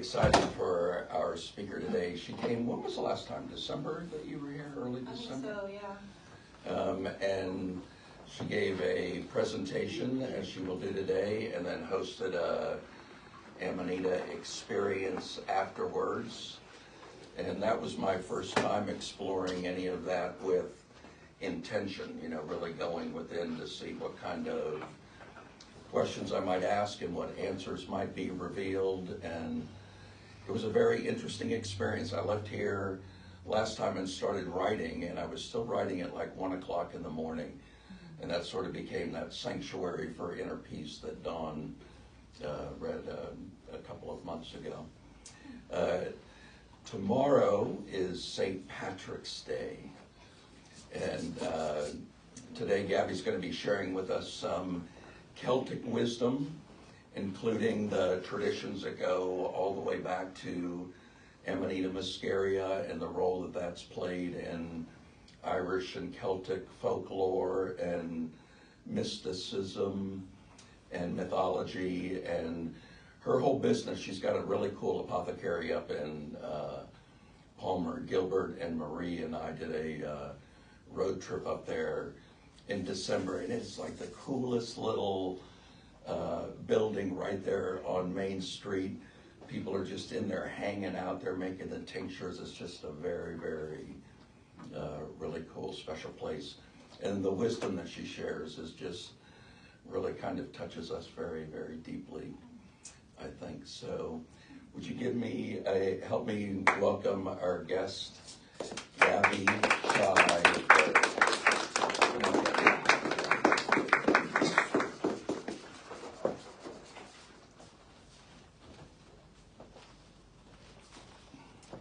excited for our speaker today. She came, when was the last time? December that you were here? Early December? I think so, yeah. And she gave a presentation, as she will do today, and then hosted a Amanita experience afterwards. And that was my first time exploring any of that with intention, you know, really going within to see what kind of questions I might ask and what answers might be revealed. And it was a very interesting experience. I left here last time and started writing, and I was still writing at like 1 o'clock in the morning. And that sort of became that sanctuary for inner peace that Dawn read a couple of months ago. Tomorrow is St. Patrick's Day. And today Gabi's going to be sharing with us some Celtic wisdom, including the traditions that go all the way back to Amanita Muscaria and the role that that's played in Irish and Celtic folklore and mysticism and mythology and her whole business. She's got a really cool apothecary up in Palmer. Gilbert and Marie and I did a road trip up there in December, and it's like the coolest little building right there on Main Street. People are just in there hanging out. They're making the tinctures. It's just a very, very really cool, special place. And the wisdom that she shares is just really kind of touches us very, very deeply, I think. So would you help me welcome our guest, Gabi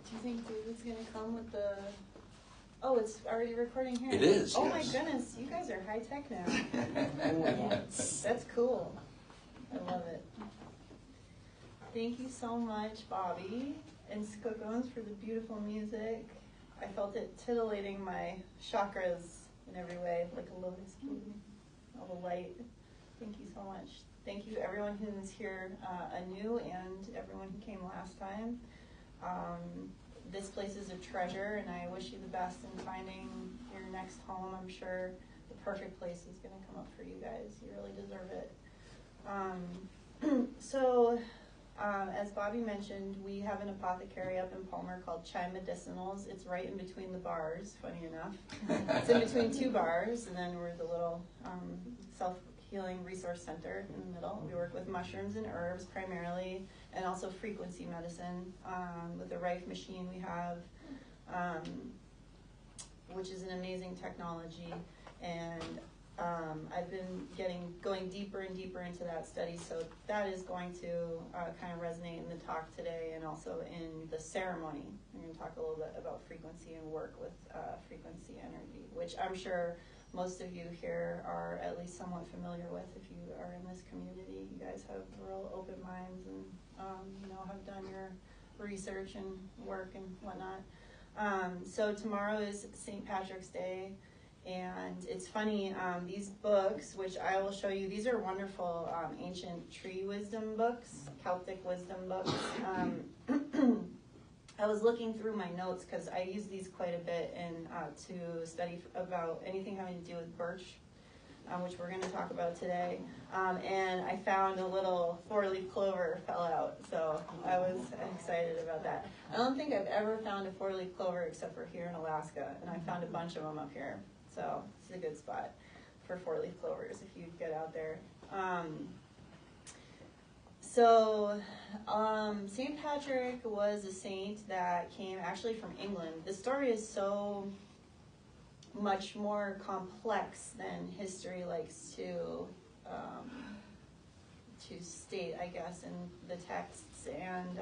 Do you think David's going to come with the... Oh, it's already recording here? It is, Oh yes. My goodness, you guys are high tech now. That's cool. I love it. Thank you so much, Bobby and Skookums, for the beautiful music. I felt it titillating my chakras in every way, like a lotus blue, all the light. Thank you so much. Thank you everyone who's here anew and everyone who came last time. This place is a treasure, and I wish you the best in finding your next home. I'm sure the perfect place is going to come up for you guys. You really deserve it. As Bobby mentioned, we have an apothecary up in Palmer called Chai Medicinals. It's right in between the bars, funny enough. It's in between two bars, and then we're the little self-healing resource center in the middle. We work with mushrooms and herbs primarily, and also frequency medicine. With the Rife machine we have, which is an amazing technology, and I've been going deeper and deeper into that study, so that is going to kind of resonate in the talk today and also in the ceremony. We're going to talk a little bit about frequency and work with frequency energy, which I'm sure most of you here are at least somewhat familiar with if you are in this community. You guys have real open minds and have done your research and work and whatnot. So tomorrow is St. Patrick's Day. And it's funny, these books, which I will show you, these are wonderful ancient tree wisdom books, Celtic wisdom books. I was looking through my notes because I use these quite a bit to study about anything having to do with birch, which we're going to talk about today. And I found a little four-leaf clover fell out, so I was excited about that. I don't think I've ever found a four-leaf clover except for here in Alaska, and I found a bunch of them up here. So it's a good spot for four-leaf clovers if you get out there. St. Patrick was a saint that came actually from England. The story is so much more complex than history likes to state, I guess, in the texts. And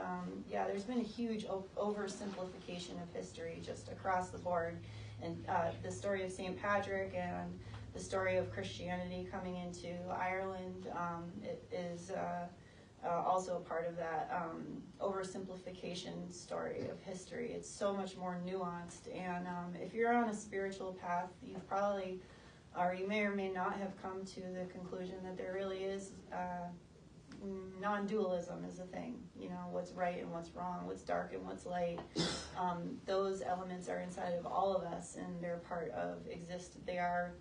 there's been a huge oversimplification of history just across the board. And the story of St. Patrick and the story of Christianity coming into Ireland is also a part of that oversimplification story of history. It's so much more nuanced. And if you're on a spiritual path, you've probably, or you may or may not have come to the conclusion that there really is non-dualism is a thing, you know, what's right and what's wrong, what's dark and what's light. Those elements are inside of all of us, and they're part of they are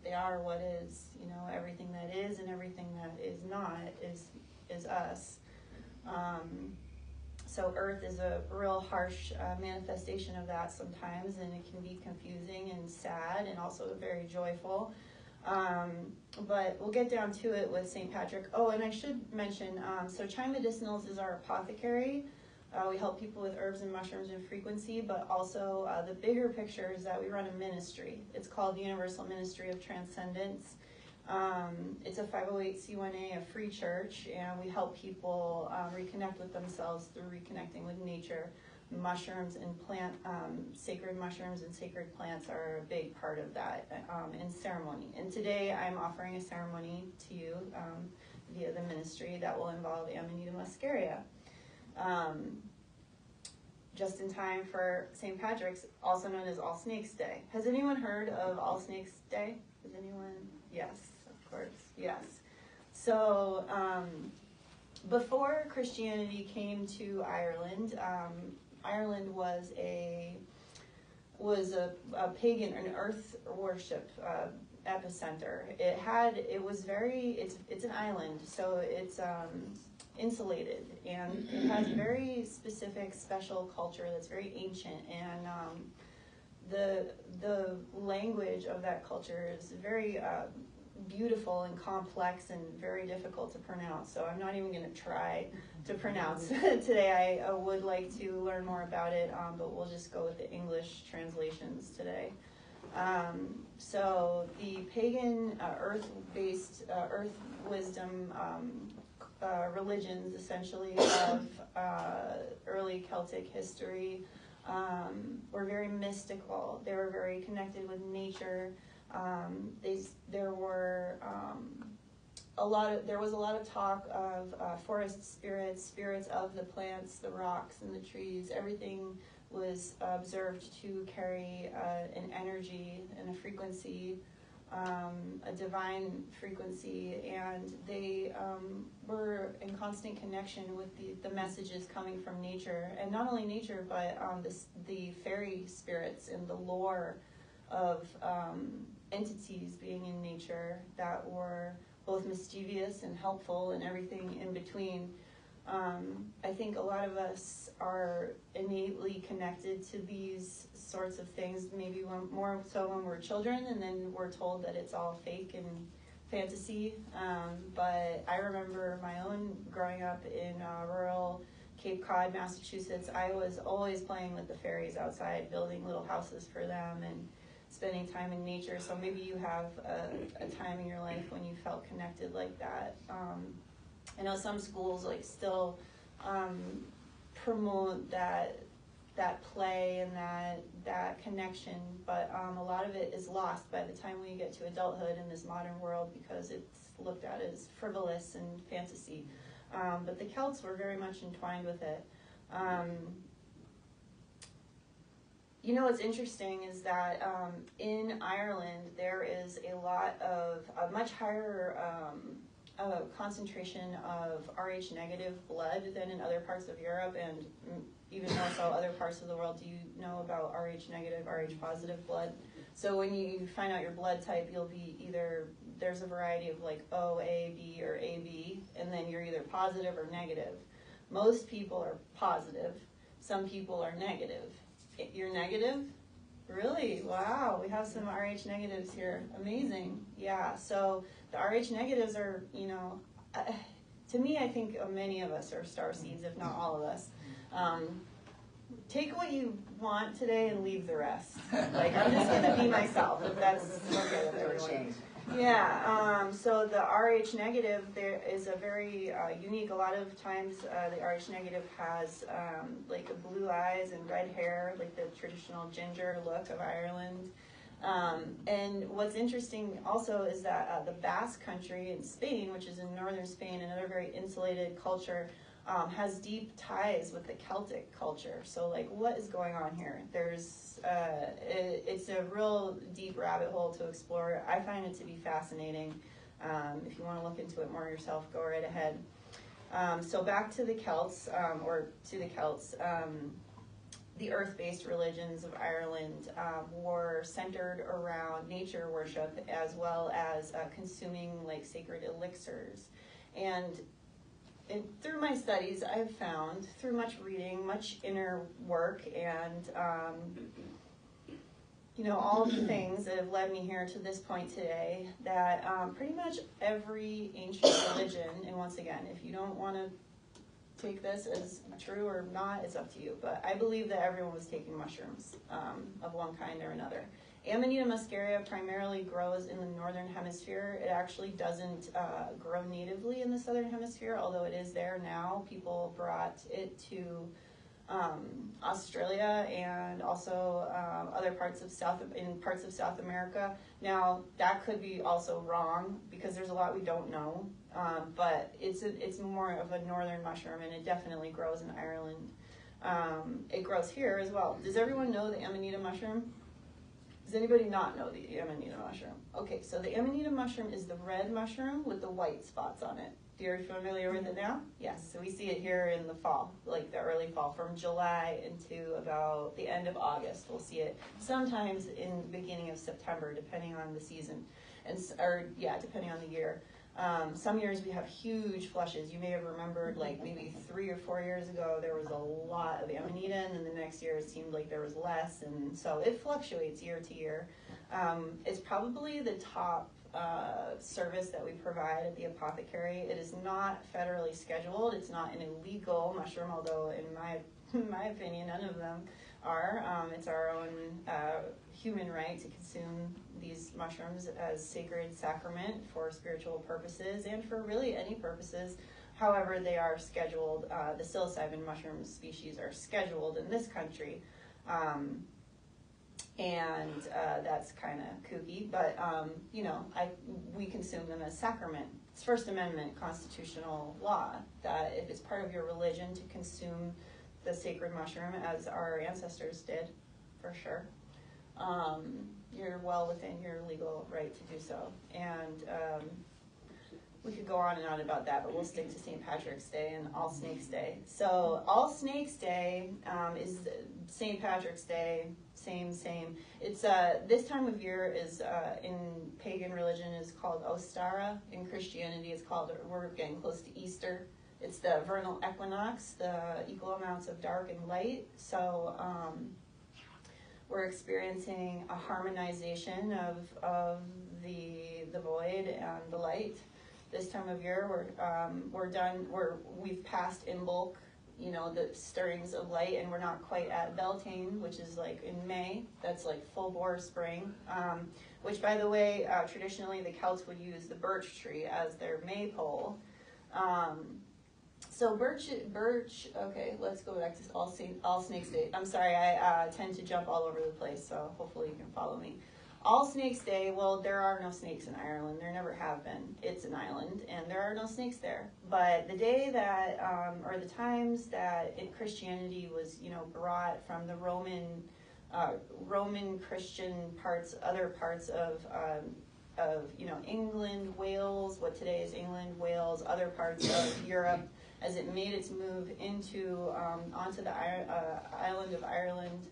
what is, you know, everything that is and everything that is not is us. So earth is a real harsh manifestation of that sometimes, and it can be confusing and sad and also very joyful. But we'll get down to it with St. Patrick. Oh, and I should mention, so Chime Medicinals is our apothecary. We help people with herbs and mushrooms and frequency, but also the bigger picture is that we run a ministry. It's called the Universal Ministry of Transcendence. It's a 508c1a, a free church, and we help people reconnect with themselves through reconnecting with nature. Mushrooms and sacred mushrooms and sacred plants are a big part of that in ceremony. And today I'm offering a ceremony to you via the ministry that will involve Amanita muscaria. Just in time for St. Patrick's, also known as All Snakes Day. Has anyone heard of All Snakes Day? Has anyone? Yes, of course, yes. So before Christianity came to Ireland, Ireland was a pagan, an earth worship epicenter. It's an island, so it's insulated, and it has a very specific, special culture that's very ancient, and the language of that culture is very beautiful and complex and very difficult to pronounce, so I'm not even going to try to pronounce today. I would like to learn more about it, but we'll just go with the English translations today. So the pagan earth-based, earth wisdom religions, essentially, of early Celtic history were very mystical. They were very connected with nature. There was a lot of talk of forest spirits of the plants, the rocks, and the trees. Everything was observed to carry an energy and a frequency, a divine frequency, and they were in constant connection with the messages coming from nature, and not only nature, but the fairy spirits and the lore of entities being in nature that were both mischievous and helpful and everything in between. I think a lot of us are innately connected to these sorts of things, maybe more so when we're children, and then we're told that it's all fake and fantasy. But I remember my own growing up in rural Cape Cod, Massachusetts. I was always playing with the fairies outside, building little houses for them and spending time in nature. So maybe you have a time in your life when you felt connected like that. I know some schools still promote that play and that connection, but a lot of it is lost by the time we get to adulthood in this modern world because it's looked at as frivolous and fantasy. But the Celts were very much entwined with it. You know what's interesting is that in Ireland there is a much higher concentration of Rh negative blood than in other parts of Europe, and even more so other parts of the world. Do you know about Rh negative, Rh positive blood? So when you find out your blood type, you'll be there's a variety of O, A, B, or AB, and then you're either positive or negative. Most people are positive. Some people are negative. You're negative? Really? Wow, we have some Rh negatives here. Amazing. Yeah, so the Rh negatives are, to me, I think many of us are starseeds, if not all of us. Take what you want today and leave the rest. I'm just going to be myself, if that's okay with everyone. Yeah, so the Rh negative, there is a very unique, a lot of times the Rh negative has blue eyes and red hair, like the traditional ginger look of Ireland. And what's interesting also is that the Basque country in Spain, which is in northern Spain, another very insulated culture, has deep ties with the Celtic culture. So what is going on here? It's a real deep rabbit hole to explore. I find it to be fascinating. If you want to look into it more yourself, go right ahead. So back to the Celts, the earth-based religions of Ireland were centered around nature worship as well as consuming like sacred elixirs. And through my studies, I've found, through much reading, much inner work, and all of the things that have led me here to this point today, that pretty much every ancient religion, and once again, if you don't want to take this as true or not, it's up to you, but I believe that everyone was taking mushrooms of one kind or another. Amanita muscaria primarily grows in the northern hemisphere. It actually doesn't grow natively in the southern hemisphere, although it is there now. People brought it to Australia and also other parts of South America. Now that could be also wrong because there's a lot we don't know, but it's more of a northern mushroom, and it definitely grows in Ireland. It grows here as well. Does everyone know the Amanita mushroom? Does anybody not know the Amanita mushroom? Okay, so the Amanita mushroom is the red mushroom with the white spots on it. Are you familiar with it now? Yes, so we see it here in the fall, like the early fall, from July into about the end of August. We'll see it sometimes in the beginning of September, depending on the season, depending on the year. Some years we have huge flushes. You may have remembered, like maybe 3 or 4 years ago, there was a lot of Amanita, and then the next year it seemed like there was less, and so it fluctuates year to year. It's probably the top service that we provide at the apothecary. It is not federally scheduled. It's not an illegal mushroom, although in my opinion, none of them are. It's our own human right to consume these mushrooms as sacred sacrament for spiritual purposes and for really any purposes. However, they are scheduled. The psilocybin mushroom species are scheduled in this country. And that's kind of kooky, but we consume them as sacrament. It's First Amendment constitutional law that if it's part of your religion to consume the sacred mushroom, as our ancestors did, for sure, you're well within your legal right to do so. And we could go on and on about that, but we'll stick to St. Patrick's Day and All Snakes Day. So All Snakes Day is St. Patrick's Day, same. It's this time of year is in pagan religion is called Ostara. In Christianity, it's called, we're getting close to Easter. It's the vernal equinox, the equal amounts of dark and light. So we're experiencing a harmonization of the void and the light. This time of year, we've passed Imbolc, the stirrings of light, and we're not quite at Beltane, which is like in May. That's like full bore spring. Which, by the way, traditionally the Celts would use the birch tree as their maypole. So birch. Okay, let's go back to All Snakes Day. I'm sorry, I tend to jump all over the place, so hopefully you can follow me. All Snakes Day, well, there are no snakes in Ireland. There never have been. It's an island, and there are no snakes there. But the day that, or the times that Christianity was, brought from the Roman Christian parts, other parts of England, Wales, what today is England, Wales, other parts of Europe, as it made its move onto the island of Ireland.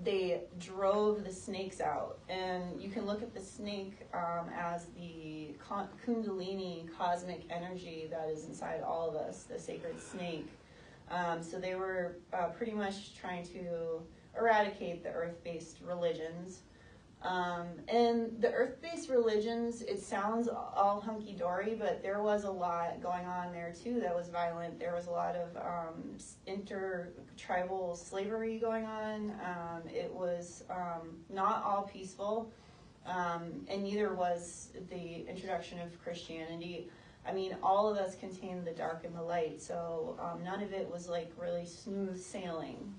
They drove the snakes out, and you can look at the snake as the kundalini cosmic energy that is inside all of us, the sacred snake. So they were pretty much trying to eradicate the earth-based religions. And the earth-based religions, it sounds all hunky-dory, but there was a lot going on there too that was violent. There was a lot of inter-tribal slavery going on. It was not all peaceful, and neither was the introduction of Christianity. I mean, all of us contain the dark and the light, so none of it was like really smooth sailing.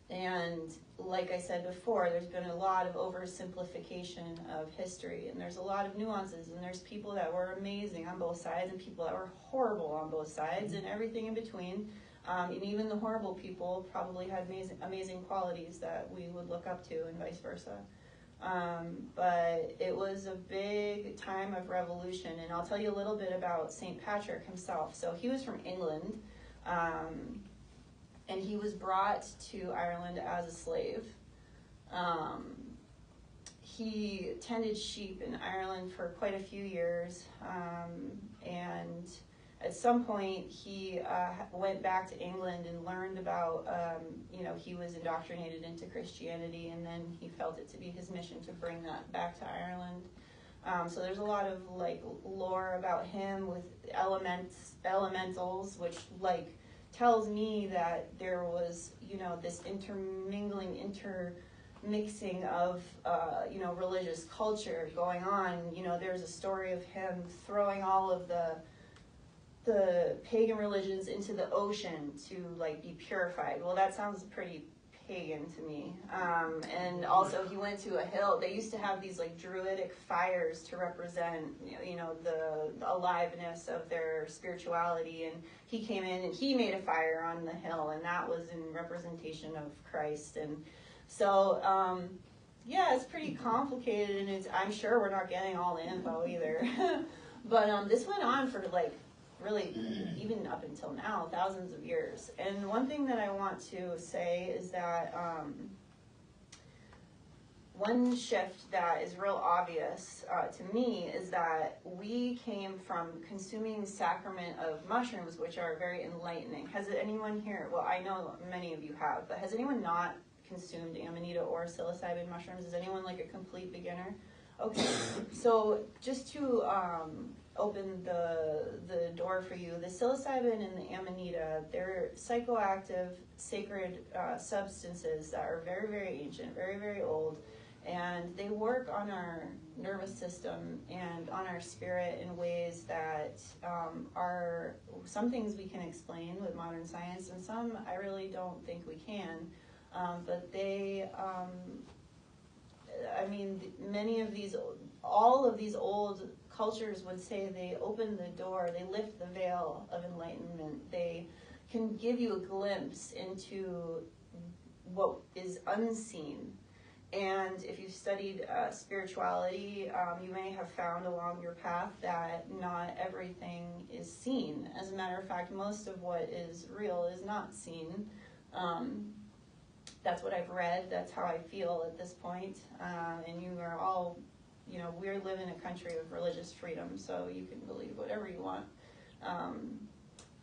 And like I said before, there's been a lot of oversimplification of history, and there's a lot of nuances, and there's people that were amazing on both sides and people that were horrible on both sides and everything in between. And even the horrible people probably had amazing qualities that we would look up to, and vice versa. But it was a big time of revolution, and I'll tell you a little bit about St. Patrick himself. So he was from England, and he was brought to Ireland as a slave. He tended sheep in Ireland for quite a few years, and at some point he went back to England and learned about, he was indoctrinated into Christianity, and then he felt it to be his mission to bring that back to Ireland. So there's a lot of lore about him with elementals, which tells me that there was this intermixing of religious culture going on. There's a story of him throwing all of the pagan religions into the ocean to be purified. Well, that sounds pretty pagan to me. And also he went to a hill. They used to have these druidic fires to represent the aliveness of their spirituality, and he came in and he made a fire on the hill, and that was in representation of Christ. And so it's pretty complicated, and I'm sure we're not getting all the info either. But this went on for really, even up until now, thousands of years. And one thing that I want to say is that one shift that is real obvious to me is that we came from consuming the sacrament of mushrooms, which are very enlightening. Has anyone here, well, I know many of you have, but has anyone not consumed Amanita or psilocybin mushrooms? Is anyone a complete beginner? Okay, so just to open the door for you, the psilocybin and the Amanita, they're psychoactive, sacred substances that are very, very ancient, very, very old, and they work on our nervous system and on our spirit in ways that are some things we can explain with modern science, and some I really don't think we can. But they, all of these old cultures would say they open the door, they lift the veil of enlightenment. They can give you a glimpse into what is unseen. And if you've studied spirituality, you may have found along your path that not everything is seen. As a matter of fact, most of what is real is not seen. That's what I've read. That's how I feel at this point. And you are all, we live in a country of religious freedom, so you can believe whatever you want.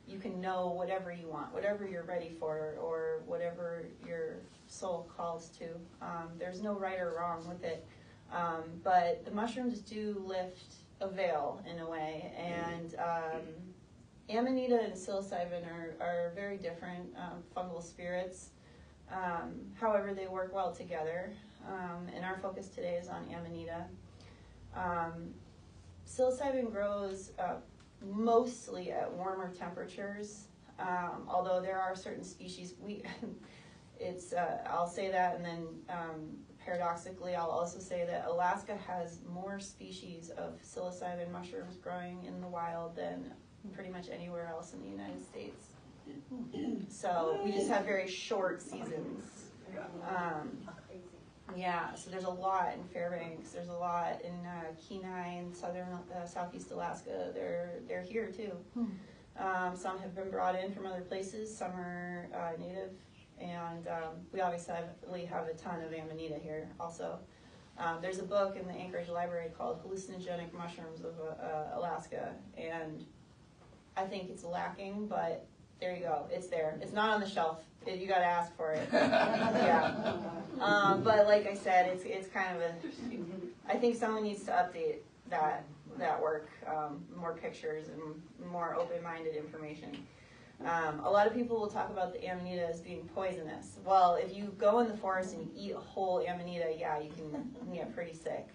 You can know whatever you want, whatever you're ready for, or whatever your soul calls to. There's no right or wrong with it. But the mushrooms do lift a veil in a way. And Amanita and psilocybin are very different fungal spirits. However, they work well together, and our focus today is on Amanita. Psilocybin grows mostly at warmer temperatures, although there are certain species. I'll say that, and then paradoxically, I'll also say that Alaska has more species of psilocybin mushrooms growing in the wild than pretty much anywhere else in the United States. So we just have very short seasons. So there's a lot in Fairbanks. There's a lot in Kenai and southeast Alaska. They're here too. Some have been brought in from other places. Some are native, and we obviously have a ton of Amanita here also. There's a book in the Anchorage Library called Hallucinogenic Mushrooms of Alaska, and I think it's lacking, but there you go. It's there. It's not on the shelf. You got to ask for it. But like I said, it's kind of I think someone needs to update that work, more pictures and more open-minded information. A lot of people will talk about the Amanita as being poisonous. Well, if you go in the forest and you eat a whole Amanita, you can get pretty sick.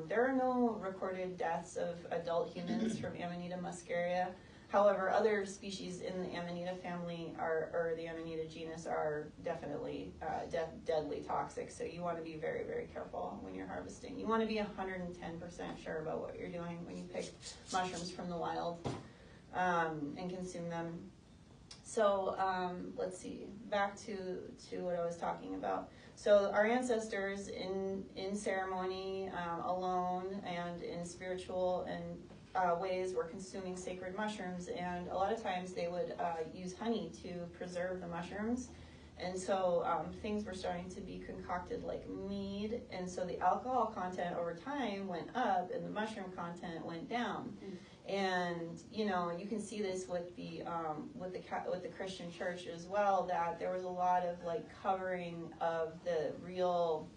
There are no recorded deaths of adult humans from Amanita muscaria. However, other species in the Amanita family or the Amanita genus are definitely deadly toxic. So you want to be very, very careful when you're harvesting. You want to be 110% sure about what you're doing when you pick mushrooms from the wild and consume them. So let's see, back to what I was talking about. So our ancestors in ceremony, alone, and in spiritual and ways were consuming sacred mushrooms, and a lot of times they would use honey to preserve the mushrooms. And so things were starting to be concocted like mead, and so the alcohol content over time went up and the mushroom content went down. And you know, you can see this with the Christian church as well, that there was a lot of like covering of the real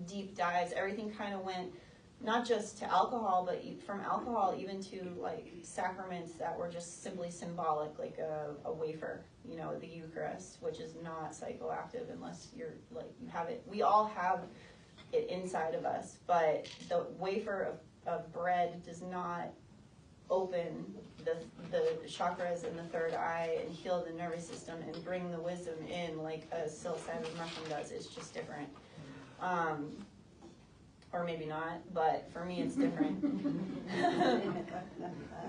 deep dives. Everything kind of went not just to alcohol, but from alcohol even to like sacraments that were just simply symbolic, like a wafer, you know, the Eucharist, which is not psychoactive unless you're like, you have it. We all have it inside of us, but the wafer of bread does not open the chakras in the third eye and heal the nervous system and bring the wisdom in like a psilocybin mushroom does. It's just different. Or maybe not, but for me it's different.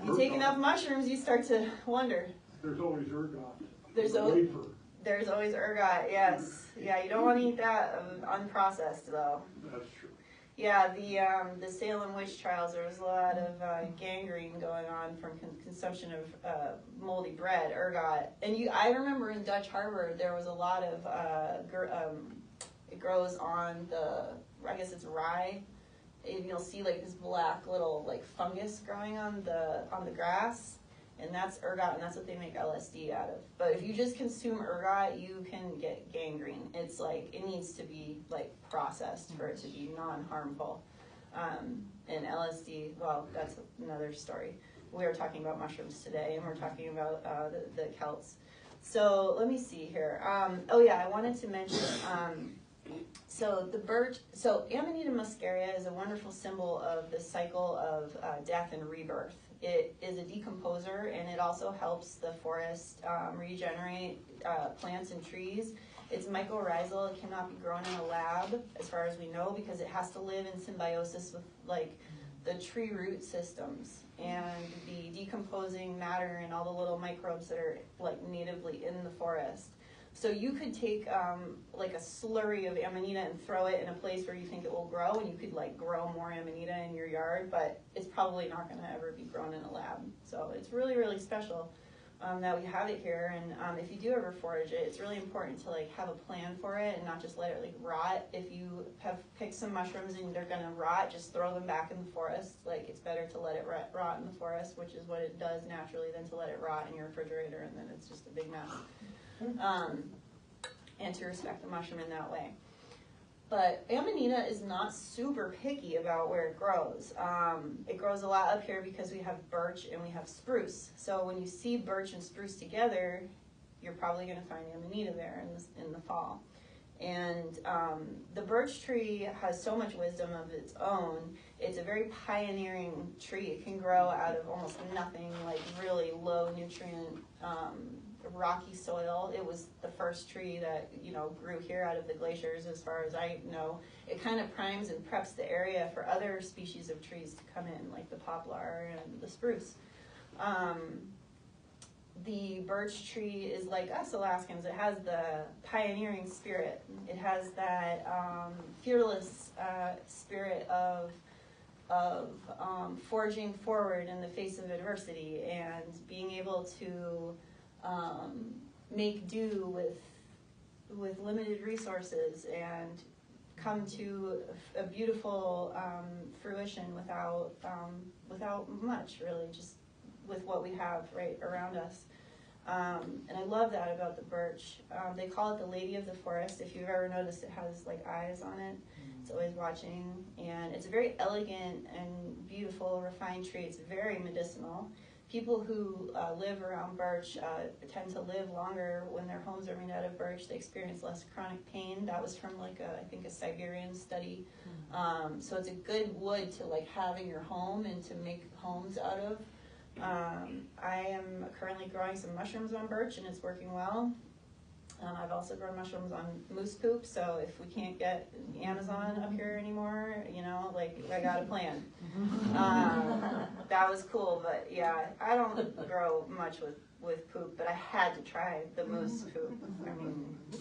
You take enough mushrooms, you start to wonder. There's always ergot. There's always ergot, yes. Yeah, you don't want to eat that unprocessed though. That's true. Yeah, the Salem witch trials, there was a lot of gangrene going on from consumption of moldy bread, ergot. And I remember in Dutch Harbor there was a lot of it grows on I guess it's rye, and you'll see like this black little like fungus growing on the grass, and that's ergot, and that's what they make LSD out of. But if you just consume ergot, you can get gangrene. It's like, it needs to be like processed for it to be non-harmful. And LSD, well, that's another story. We are talking about mushrooms today, and we're talking about the Celts. So let me see here. Oh yeah, I wanted to mention, so Amanita muscaria is a wonderful symbol of the cycle of death and rebirth. It is a decomposer, and it also helps the forest regenerate plants and trees. It's mycorrhizal. It cannot be grown in a lab, as far as we know, because it has to live in symbiosis with like the tree root systems and the decomposing matter and all the little microbes that are like natively in the forest. So you could take like a slurry of Amanita and throw it in a place where you think it will grow, and you could like grow more Amanita in your yard, but it's probably not going to ever be grown in a lab. So it's really, really special that we have it here. And if you do ever forage it, it's really important to like have a plan for it and not just let it like rot. If you have picked some mushrooms and they're going to rot, just throw them back in the forest. Like, it's better to let it rot in the forest, which is what it does naturally, than to let it rot in your refrigerator, and then it's just a big mess. And to respect the mushroom in that way. But Amanita is not super picky about where it grows. It grows a lot up here because we have birch and we have spruce. So when you see birch and spruce together, you're probably going to find Amanita there in the fall. And the birch tree has so much wisdom of its own. It's a very pioneering tree. It can grow out of almost nothing, like really low nutrient, rocky soil. It was the first tree that, you know, grew here out of the glaciers, as far as I know. It kind of primes and preps the area for other species of trees to come in, like the poplar and the spruce. The birch tree is like us Alaskans. It has the pioneering spirit. It has that fearless spirit of forging forward in the face of adversity and being able to make do with limited resources and come to a beautiful fruition without much, really, just with what we have right around us. And I love that about the birch. They call it the lady of the forest. If you've ever noticed, it has like eyes on it. It's always watching, and it's a very elegant and beautiful, refined tree. It's very medicinal. People who live around birch tend to live longer when their homes are made out of birch. They experience less chronic pain. That was from like I think a Siberian study. So it's a good wood to like have in your home and to make homes out of. I am currently growing some mushrooms on birch, and it's working well. I've also grown mushrooms on moose poop, so if we can't get Amazon up here anymore, you know, like, I got a plan. That that was cool, but yeah, I don't grow much with poop, but I had to try the moose poop. I mean, it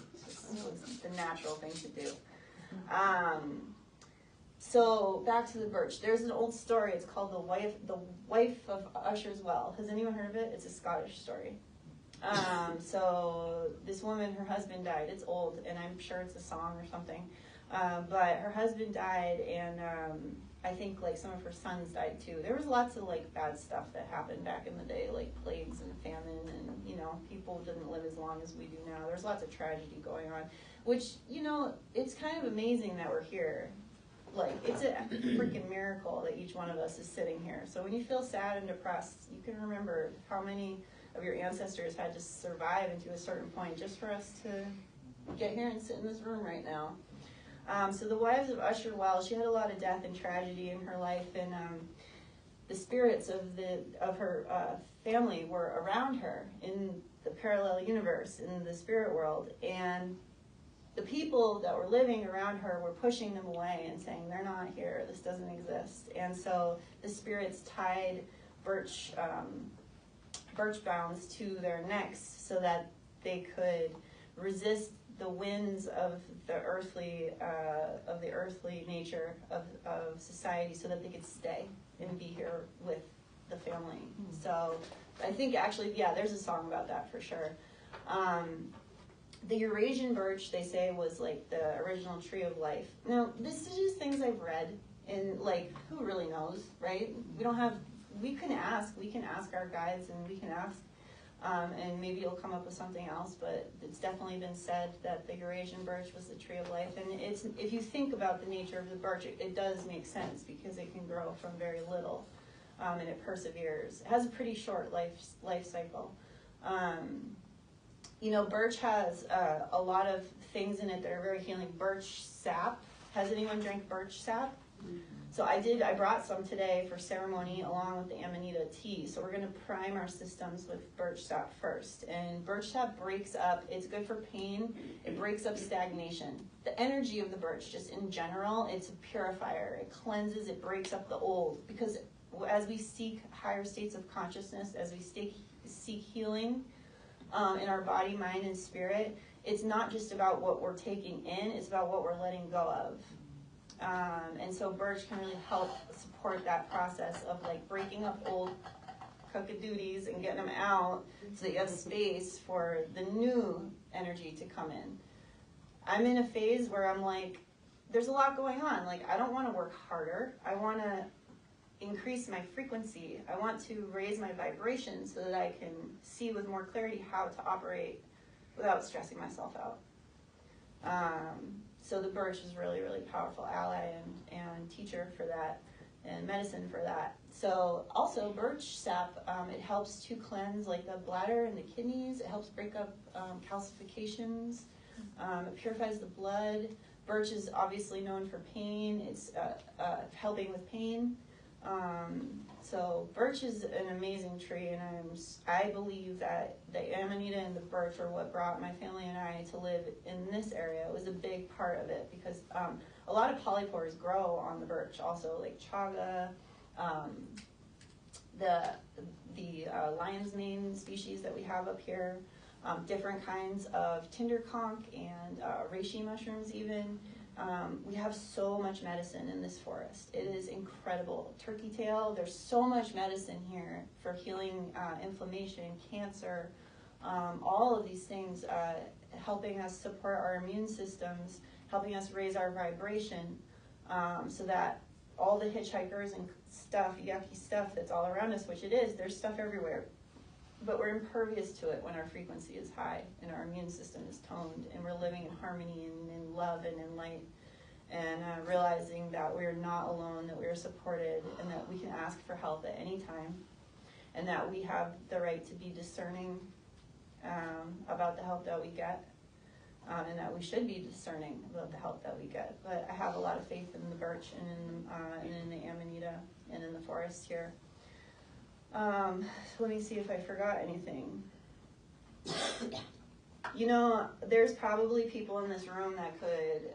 was the natural thing to do. So back to the birch. There's an old story. It's called the wife of Usher's Well. Has anyone heard of it? It's a Scottish story. So this woman, her husband died. It's old, and I'm sure it's a song or something. But her husband died, and I think like some of her sons died too. There was lots of like bad stuff that happened back in the day, like plagues and famine, and you know, people didn't live as long as we do now. There's lots of tragedy going on, which, you know, it's kind of amazing that we're here. Like, it's a freaking miracle that each one of us is sitting here. So when you feel sad and depressed, you can remember how many of your ancestors had to survive into a certain point just for us to get here and sit in this room right now. So the wives of Usher Wells, she had a lot of death and tragedy in her life, and the spirits of her family were around her in the parallel universe, in the spirit world, and the people that were living around her were pushing them away and saying, they're not here, this doesn't exist. And so the spirits tied birch bounds to their necks so that they could resist the winds of the earthly nature of society, so that they could stay and be here with the family. So I think actually, yeah, there's a song about that for sure. The Eurasian birch, they say, was like the original tree of life. Now, this is just things I've read, and like, who really knows, right? We can ask our guides, and we can ask, and maybe you'll come up with something else, but it's definitely been said that the Eurasian birch was the tree of life. And if you think about the nature of the birch, it does make sense, because it can grow from very little, and it perseveres. It has a pretty short life cycle. You know, birch has a lot of things in it that are very healing. Birch sap. Has anyone drank birch sap? So I brought some today for ceremony along with the Amanita tea. So we're going to prime our systems with birch sap first. And birch sap breaks up, it's good for pain, it breaks up stagnation. The energy of the birch, just in general, it's a purifier. It cleanses, it breaks up the old. Because as we seek higher states of consciousness, as we seek healing, in our body, mind, and spirit, it's not just about what we're taking in, it's about what we're letting go of. And so birch can really help support that process of like breaking up old cuckadooties and getting them out so that you have space for the new energy to come in. I'm in a phase where I'm like, there's a lot going on. Like, I don't want to work harder. I want to increase my frequency. I want to raise my vibration so that I can see with more clarity how to operate without stressing myself out. So the birch is really, really powerful ally and teacher for that, and medicine for that. So also birch sap, it helps to cleanse like the bladder and the kidneys. It helps break up calcifications. It purifies the blood. Birch is obviously known for pain. It's helping with pain. So birch is an amazing tree, and I believe that the Amanita and the birch are what brought my family and I to live in this area. It was a big part of it, because a lot of polypores grow on the birch also, like chaga, the lion's mane species that we have up here, different kinds of tinder conch and reishi mushrooms even. We have so much medicine in this forest. It is incredible. Turkey tail, there's so much medicine here for healing inflammation, cancer, all of these things, helping us support our immune systems, helping us raise our vibration, so that all the hitchhikers and stuff, yucky stuff that's all around us, which it is, there's stuff everywhere, but we're impervious to it when our frequency is high and our immune system is toned, and we're living in harmony and in love and in light, and realizing that we're not alone, that we're supported, and that we can ask for help at any time, and that we have the right to be discerning about the help that we get, and that we should be discerning about the help that we get. But I have a lot of faith in the birch and in the Amanita and in the forest here. So let me see if I forgot anything. You know, there's probably people in this room that could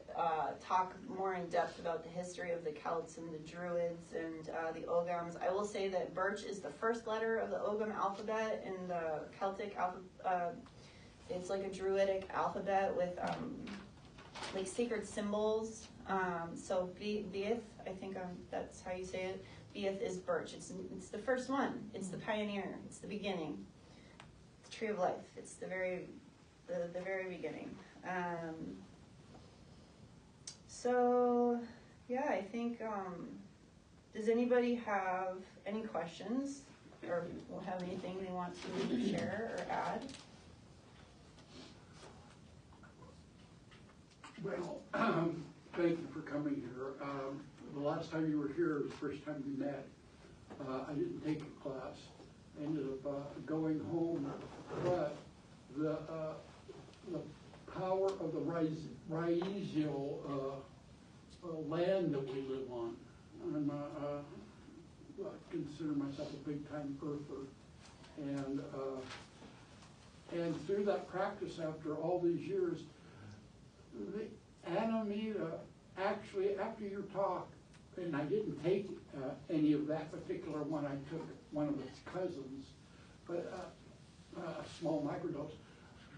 talk more in depth about the history of the Celts and the Druids and the Ogams. I will say that birch is the first letter of the Ogam alphabet in the Celtic alphabet. It's like a Druidic alphabet with like sacred symbols. So Beith, I think that's how you say it. Beith is birch. It's the first one. It's the pioneer. It's the beginning. The tree of life. It's the very beginning. So yeah, I think. Does anybody have any questions or have anything they want to share or add? Well, thank you for coming here. The last time you were here was the first time we met. I didn't take a class. I ended up going home, but the power of the Raisial land that we live on. I consider myself a big-time earther, and through that practice, after all these years, the Amanita actually, after your talk, and I didn't take any of that particular one, I took one of its cousins, but a small microdose.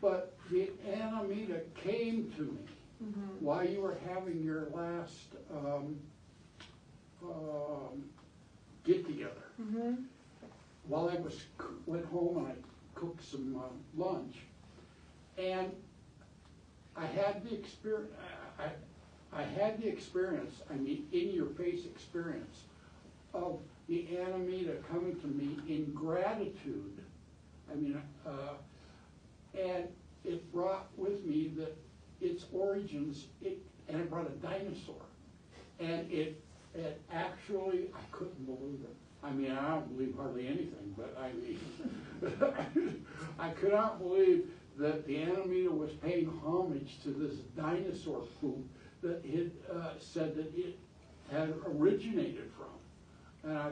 But the Amanita came to me while you were having your last get together. While I went home and I cooked some lunch, and I had the experience. I had the experience. I mean, in your face experience of the Amanita coming to me in gratitude. I mean, and it brought with me that its origins. And it brought a dinosaur, and it actually, I couldn't believe it. I mean, I don't believe hardly anything, but I mean, I could not believe that the Amanita was paying homage to this dinosaur poop that it said that it had originated from. And I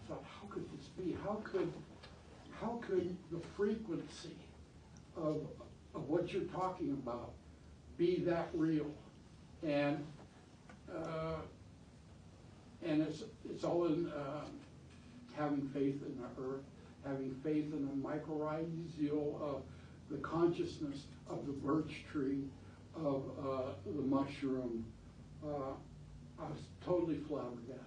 thought, how could this be? How could the frequency of what you're talking about be that real? And it's all in having faith in the earth, having faith in the mycorrhizal of the consciousness of the birch tree, of the mushroom. I was totally flabbergasted.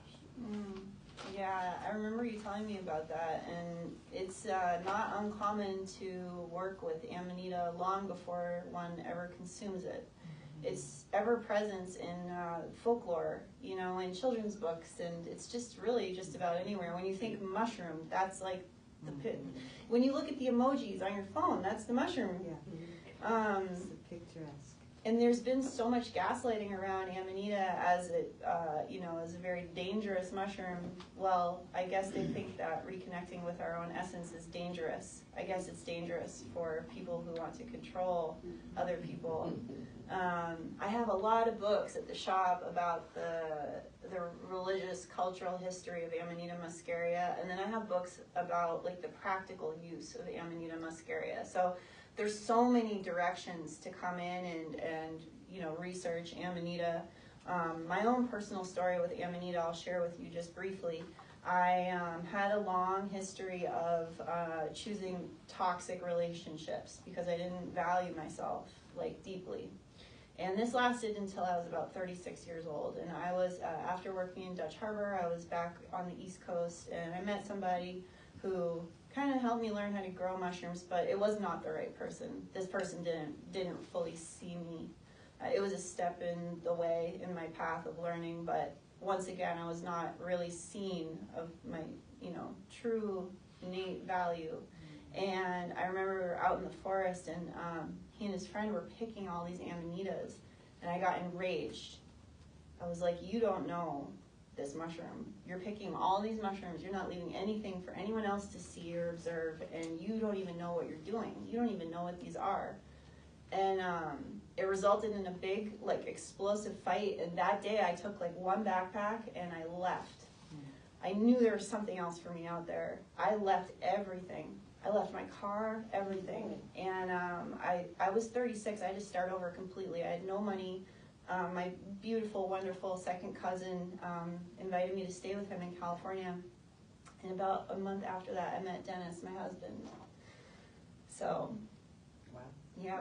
Yeah, I remember you telling me about that, and it's not uncommon to work with Amanita long before one ever consumes it. It's ever present in folklore, you know, in children's books, and it's just really just about anywhere. When you think mushroom, that's like the pit. When you look at the emojis on your phone, that's the mushroom. Yeah. It's picturesque. And there's been so much gaslighting around Amanita as it, you know, as a very dangerous mushroom. Well, I guess they think that reconnecting with our own essence is dangerous. I guess it's dangerous for people who want to control other people. I have a lot of books at the shop about the religious, cultural history of Amanita muscaria, and then I have books about like the practical use of Amanita muscaria. So there's so many directions to come in and you know, research Amanita. My own personal story with Amanita, I'll share with you just briefly. I had a long history of choosing toxic relationships because I didn't value myself like deeply. And this lasted until I was about 36 years old. And I was, after working in Dutch Harbor, I was back on the East Coast, and I met somebody who kind of helped me learn how to grow mushrooms, but it was not the right person. This person didn't fully see me. It was a step in the way in my path of learning, but once again, I was not really seen of my, you know, true innate value. And I remember out in the forest, and he and his friend were picking all these Amanitas, and I got enraged. I was like, you don't know this mushroom. You're picking all these mushrooms. You're not leaving anything for anyone else to see or observe, and you don't even know what you're doing. You don't even know what these are. And it resulted in a big, like, explosive fight, and that day I took, like, one backpack, and I left. I knew there was something else for me out there. I left everything. I left my car, everything. And I was 36. I had to start over completely. I had no money. My beautiful, wonderful second cousin invited me to stay with him in California. And about a month after that, I met Dennis, my husband. So, Wow. yeah.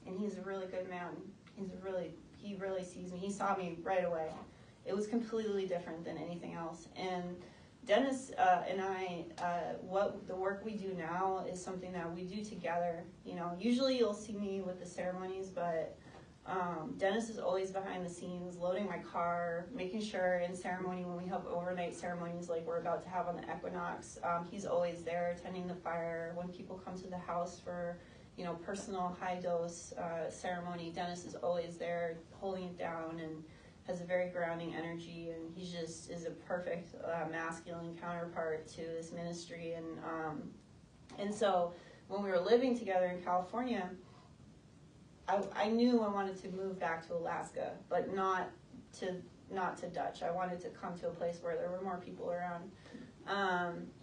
And he's a really good man. He really sees me. He saw me right away. It was completely different than anything else. And Dennis and I, what the work we do now is something that we do together. You know, usually you'll see me with the ceremonies, but Dennis is always behind the scenes, loading my car, making sure in ceremony when we have overnight ceremonies like we're about to have on the equinox, he's always there tending the fire. When people come to the house for, you know, personal high dose ceremony, Dennis is always there holding it down and has a very grounding energy, and he just is a perfect masculine counterpart to this ministry. And so when we were living together in California, I knew I wanted to move back to Alaska, but not to Dutch. I wanted to come to a place where there were more people around.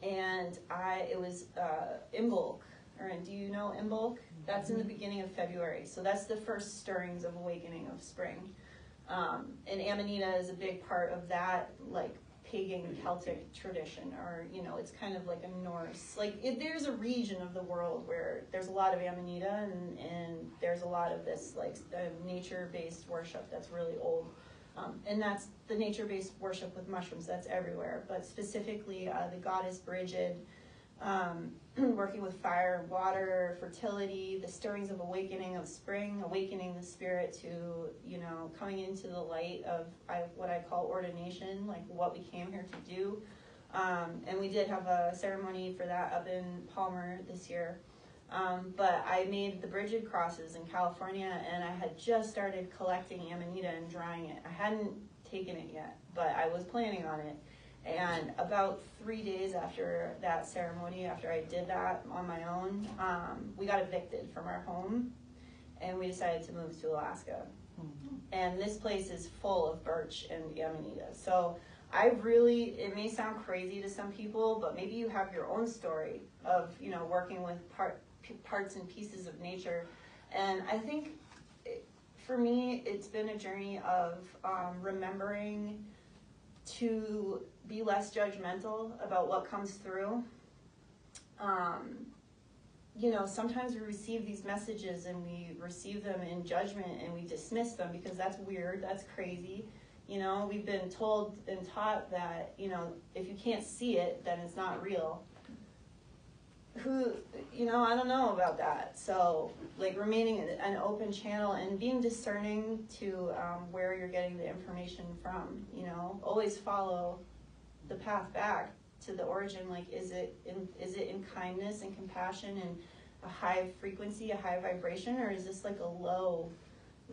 It was Imbolc, or do you know Imbolc? That's in the beginning of February. So that's the first stirrings of awakening of spring. And Amanita is a big part of that, like, pagan Celtic tradition, or, you know, it's kind of like a Norse, like, there's a region of the world where there's a lot of Amanita, and there's a lot of this, like, nature-based worship that's really old. And that's the nature-based worship with mushrooms, that's everywhere. But specifically, the goddess Brigid, working with fire and water, fertility, the stirrings of awakening of spring, awakening the spirit to, you know, coming into the light of what I call ordination, like what we came here to do. And we did have a ceremony for that up in Palmer this year. But I made the Brigid crosses in California, and I had just started collecting Amanita and drying it. I hadn't taken it yet, but I was planning on it. And about 3 days after that ceremony, after I did that on my own, we got evicted from our home, and we decided to move to Alaska. And this place is full of birch and Amanita. So it may sound crazy to some people, but maybe you have your own story of, you know, working with parts and pieces of nature. And I think for me, it's been a journey of remembering to be less judgmental about what comes through. You know, sometimes we receive these messages and we receive them in judgment and we dismiss them because that's weird, that's crazy. You know, we've been told and taught that, you know, if you can't see it, then it's not real. You know, I don't know about that. So, like, remaining an open channel and being discerning to where you're getting the information from, you know, always follow the path back to the origin. Like, is it in kindness and compassion and a high frequency, a high vibration, or is this like a low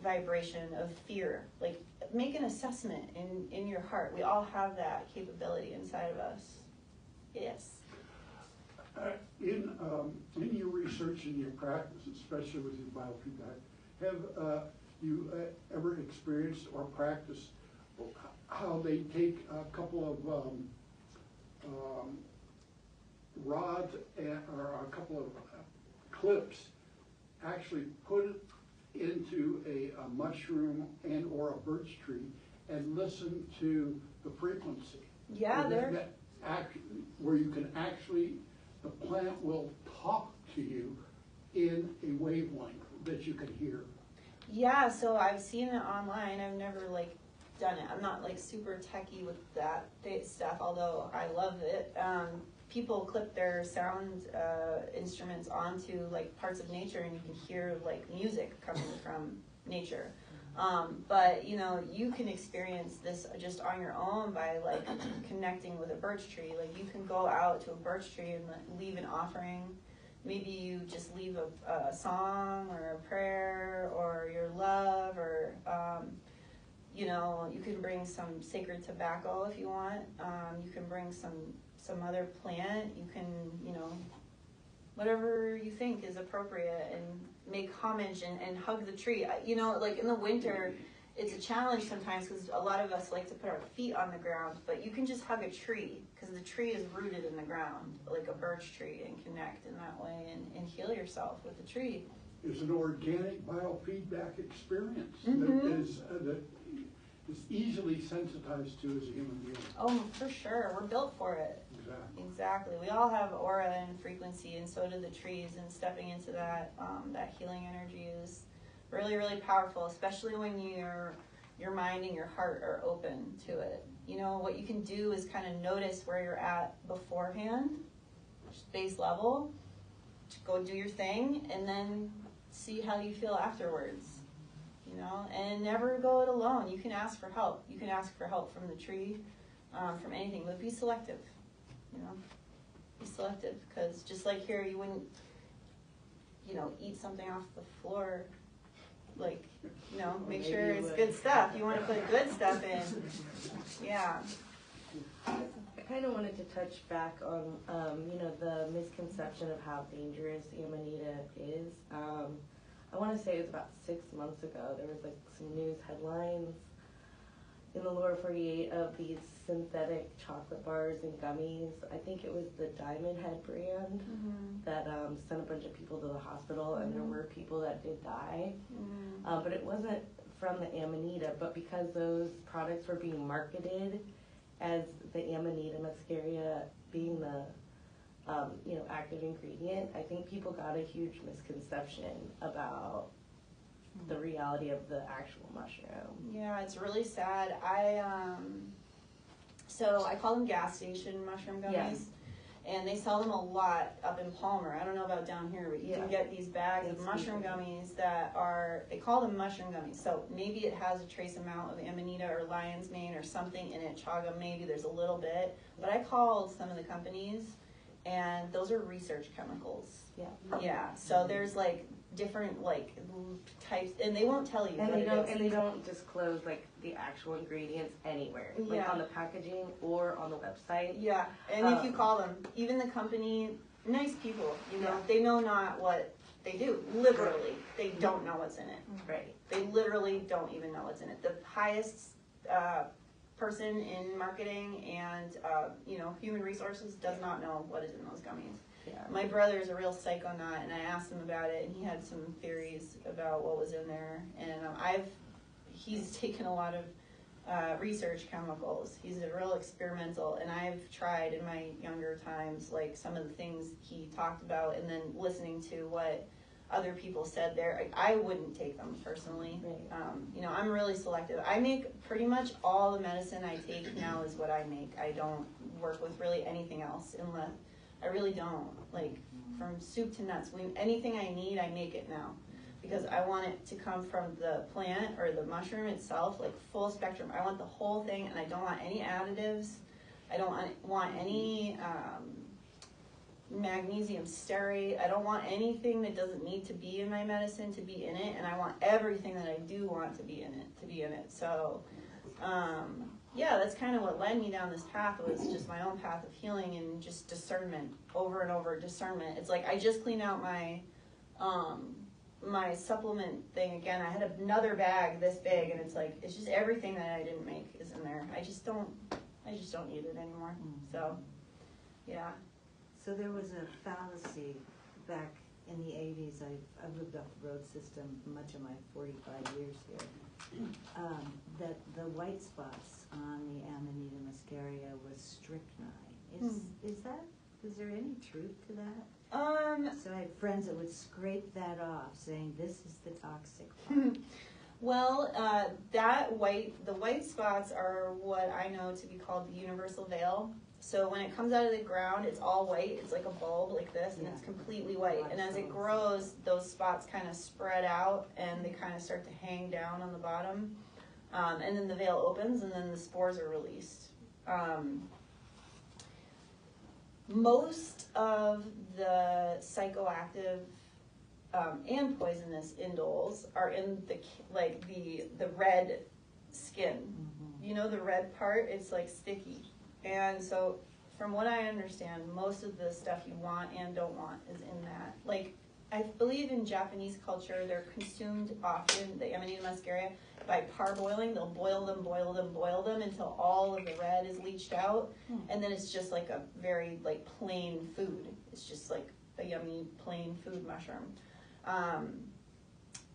vibration of fear? Like, make an assessment in your heart. We all have that capability inside of us. Yes. In your research and your practice, especially with your biofeedback, have you ever experienced or practiced how they take a couple of rods or a couple of clips, actually put it into a mushroom and or a birch tree and listen to the frequency? Yeah, where you can actually, the plant will talk to you in a wavelength that you can hear. Yeah, so I've seen it online. I've never like done it. I'm not like super techie with that stuff, although I love it. People clip their sound instruments onto like parts of nature, and you can hear like music coming from nature. But you know, you can experience this just on your own by like connecting with a birch tree. Like, you can go out to a birch tree and leave an offering. Maybe you just leave a song or a prayer or your love, or you know, you can bring some sacred tobacco if you want. You can bring some other plant. You can, you know, whatever you think is appropriate, and make homage and hug the tree. You know, like in the winter, it's a challenge sometimes because a lot of us like to put our feet on the ground, but you can just hug a tree because the tree is rooted in the ground, like a birch tree, and connect in that way and heal yourself with the tree. It's an organic biofeedback experience Mhm. that is easily sensitized to as a human being. Oh, for sure. We're built for it. Exactly. Exactly. We all have aura and frequency, and so do the trees. And stepping into that that healing energy is really, really powerful, especially when your mind and your heart are open to it. You know, what you can do is kind of notice where you're at beforehand, just base level. Just go do your thing, and then see how you feel afterwards. You know, and never go it alone. You can ask for help. You can ask for help from the tree, from anything, but be selective. You know, be selective, because just like here, you wouldn't, you know, eat something off the floor. Like, you know, make Maybe sure you it's would. good stuff. You want to put good stuff in. Yeah. I kind of wanted to touch back on, you know, the misconception of how dangerous Amanita is. I want to say it was about 6 months ago. There was like some news headlines in the lower 48 of these synthetic chocolate bars and gummies. I think it was the Diamond Head brand that sent a bunch of people to the hospital, and there were people that did die. But it wasn't from the Amanita, but because those products were being marketed as the Amanita muscaria being the you know, active ingredient, I think people got a huge misconception about the reality of the actual mushroom. Yeah, it's really sad. So I call them gas station mushroom gummies. Yeah. And they sell them a lot up in Palmer. I don't know about down here, but you can get these bags of mushroom gummies that are, they call them mushroom gummies. So maybe it has a trace amount of Amanita or lion's mane or something in it, chaga, maybe there's a little bit. But I called some of the companies, and those are research chemicals. Yeah. Yeah, so there's like different like types, and they won't tell you. And what they it don't is. and they don't disclose like the actual ingredients anywhere, like Yeah. on the packaging or on the website. Yeah, and if you call them, even the company, nice people, you know, Yeah. they know not what they do. Literally, they don't know what's in it. Right. They literally don't even know what's in it. The highest person in marketing and you know, human resources does not know what is in those gummies. Yeah. My brother is a real psychonaut, and I asked him about it, and he had some theories about what was in there. And he's taken a lot of research chemicals. He's a real experimental, and I've tried in my younger times, like some of the things he talked about, and then listening to what other people said there. I wouldn't take them personally. Right. You know, I'm really selective. I make pretty much all the medicine I take now is what I make. I don't work with really anything else unless, I really don't. Like, from soup to nuts, anything I need, I make it now. Because I want it to come from the plant or the mushroom itself, like full spectrum. I want the whole thing, and I don't want any additives. I don't want any magnesium stearate. I don't want anything that doesn't need to be in my medicine to be in it, and I want everything that I do want to be in it. So, yeah, that's kind of what led me down this path, was just my own path of healing and just discernment, over and over discernment. It's like I just cleaned out my my supplement thing again. I had another bag this big, and it's like, it's just everything that I didn't make is in there. I just don't need it anymore. So, yeah. So there was a fallacy back in the 80s. I've lived off the road system much of my 45 years here. That the white spots on the Amanita muscaria was strychnine. Is there any truth to that? So I had friends that would scrape that off, saying this is the toxic part. Well, the white spots are what I know to be called the universal veil. So when it comes out of the ground, it's all white. It's like a bulb like this, and it's completely white. And as it grows, those spots kind of spread out, and they kind of start to hang down on the bottom. And then the veil opens, and then the spores are released. Most of the psychoactive and poisonous indoles are in the red skin. You know, the red part, it's like sticky. And so from what I understand, most of the stuff you want and don't want is in that. Like I believe in Japanese culture, they're consumed often, the Amanita muscaria, by parboiling. They'll boil them until all of the red is leached out. And then it's just like a very like plain food. It's just like a yummy plain food mushroom.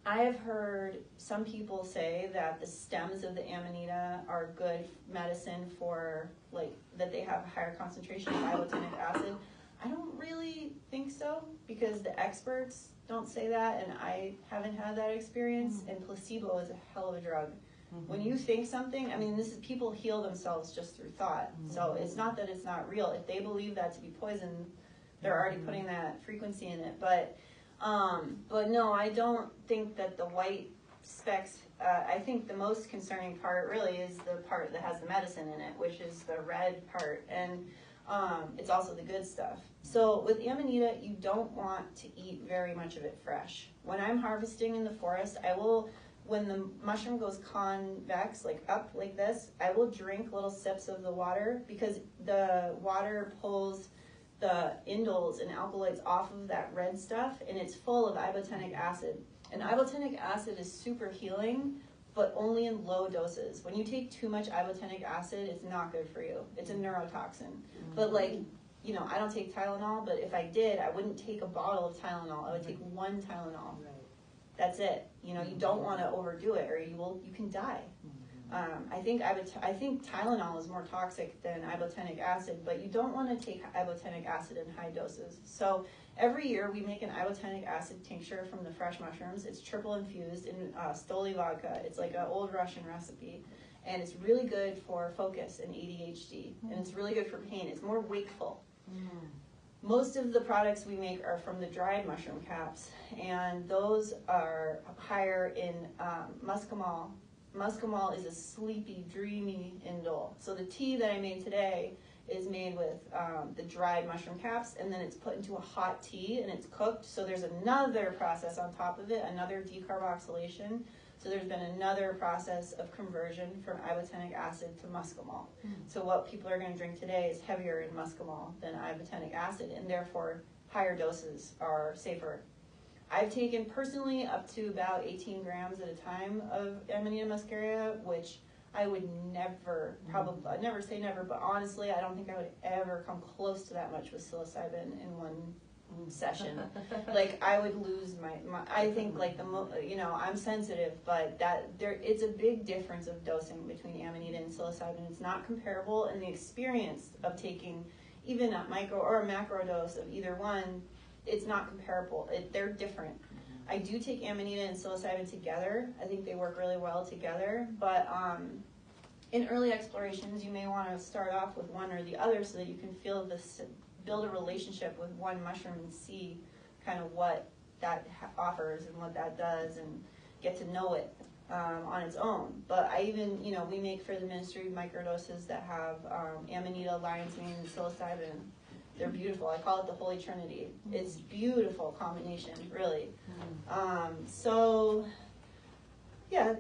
I have heard some people say that the stems of the Amanita are good medicine for, like, that they have a higher concentration of ibotenic acid. I don't really think so, because the experts don't say that, and I haven't had that experience, and placebo is a hell of a drug. When you think something, I mean, this is, people heal themselves just through thought, so it's not that it's not real. If they believe that to be poison, they're already putting that frequency in it, but no, I don't think that the white specks, I think the most concerning part really is the part that has the medicine in it, which is the red part, and it's also the good stuff. So with Amanita, you don't want to eat very much of it fresh. When I'm harvesting in the forest, I will, when the mushroom goes convex, like up like this, I will drink little sips of the water, because the water pulls the indoles and alkaloids off of that red stuff, and it's full of ibotenic acid. And ibotenic acid is super healing, but only in low doses. When you take too much ibotenic acid, it's not good for you. It's a neurotoxin. But like, you know, I don't take Tylenol, but if I did, I wouldn't take a bottle of Tylenol. I would take one Tylenol. That's it. You know, you don't want to overdo it, or you can die. I think Tylenol is more toxic than ibotenic acid, but you don't want to take ibotenic acid in high doses. So every year we make an ibotenic acid tincture from the fresh mushrooms. It's triple infused in Stoli vodka. It's like an old Russian recipe, and it's really good for focus and ADHD, and it's really good for pain. It's more wakeful. Most of the products we make are from the dried mushroom caps, and those are higher in muscimol. Muscimol is a sleepy, dreamy indole. So the tea that I made today is made with the dried mushroom caps, and then it's put into a hot tea and it's cooked. So there's another process on top of it, another decarboxylation. So there's been another process of conversion from ibotenic acid to muscimol. So what people are going to drink today is heavier in muscimol than ibotenic acid, and therefore higher doses are safer. I've taken personally up to about 18 grams at a time of Amanita muscaria, which I would never, probably, I'd never say never, but honestly, I don't think I would ever come close to that much with psilocybin in one session. Like, I would lose my I think, like, you know, I'm sensitive, but it's a big difference of dosing between Amanita and psilocybin. It's not comparable, and the experience of taking even a micro or a macro dose of either one, it's not comparable. They're different. I do take Amanita and psilocybin together. I think they work really well together, but in early explorations, you may want to start off with one or the other so that you can build a relationship with one mushroom and see kind of what that offers and what that does, and get to know it on its own. But I even, you know, we make for the ministry microdoses that have Amanita, lion's mane, and psilocybin. They're beautiful. I call it the Holy Trinity. It's a beautiful combination, really. So, yeah,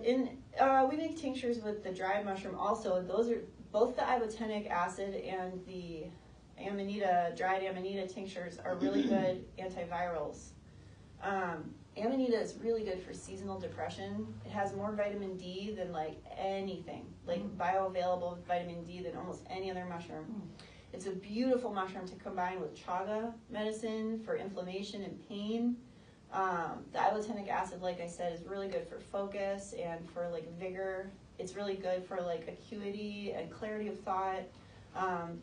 we make tinctures with the dried mushroom also. Those are both the ibotenic acid and the dried Amanita tinctures are really good antivirals. Amanita is really good for seasonal depression. It has more vitamin D than like anything, like bioavailable vitamin D than almost any other mushroom. It's a beautiful mushroom to combine with chaga medicine for inflammation and pain. The ibotenic acid, like I said, is really good for focus and for like vigor. It's really good for like acuity and clarity of thought.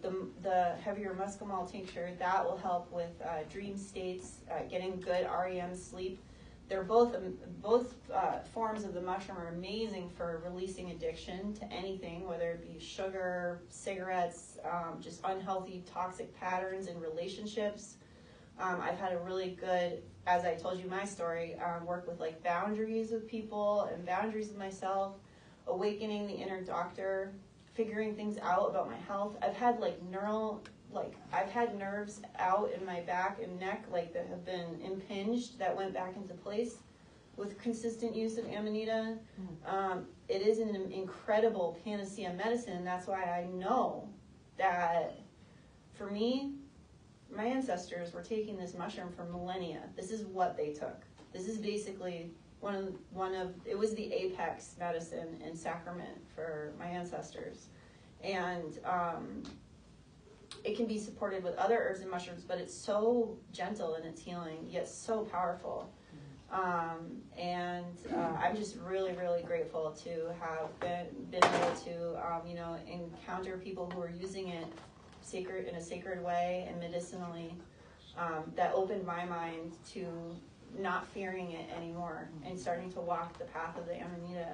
The heavier muscimol tincture, that will help with dream states, getting good REM sleep. They're both forms of the mushroom are amazing for releasing addiction to anything, whether it be sugar, cigarettes, just unhealthy, toxic patterns in relationships. I've had a really good, as I told you my story, work with like boundaries with people and boundaries with myself, awakening the inner doctor, figuring things out about my health. I've had I've had nerves out in my back and neck like that have been impinged that went back into place with consistent use of Amanita. It is an incredible panacea medicine. That's why I know that for me, my ancestors were taking this mushroom for millennia. This is what they took. This is basically it was the apex medicine and sacrament for my ancestors. And it can be supported with other herbs and mushrooms, but it's so gentle in its healing, yet so powerful. I'm just really, really grateful to have been able to, encounter people who are using it in a sacred way and medicinally. That opened my mind to not fearing it anymore and starting to walk the path of the Amanita.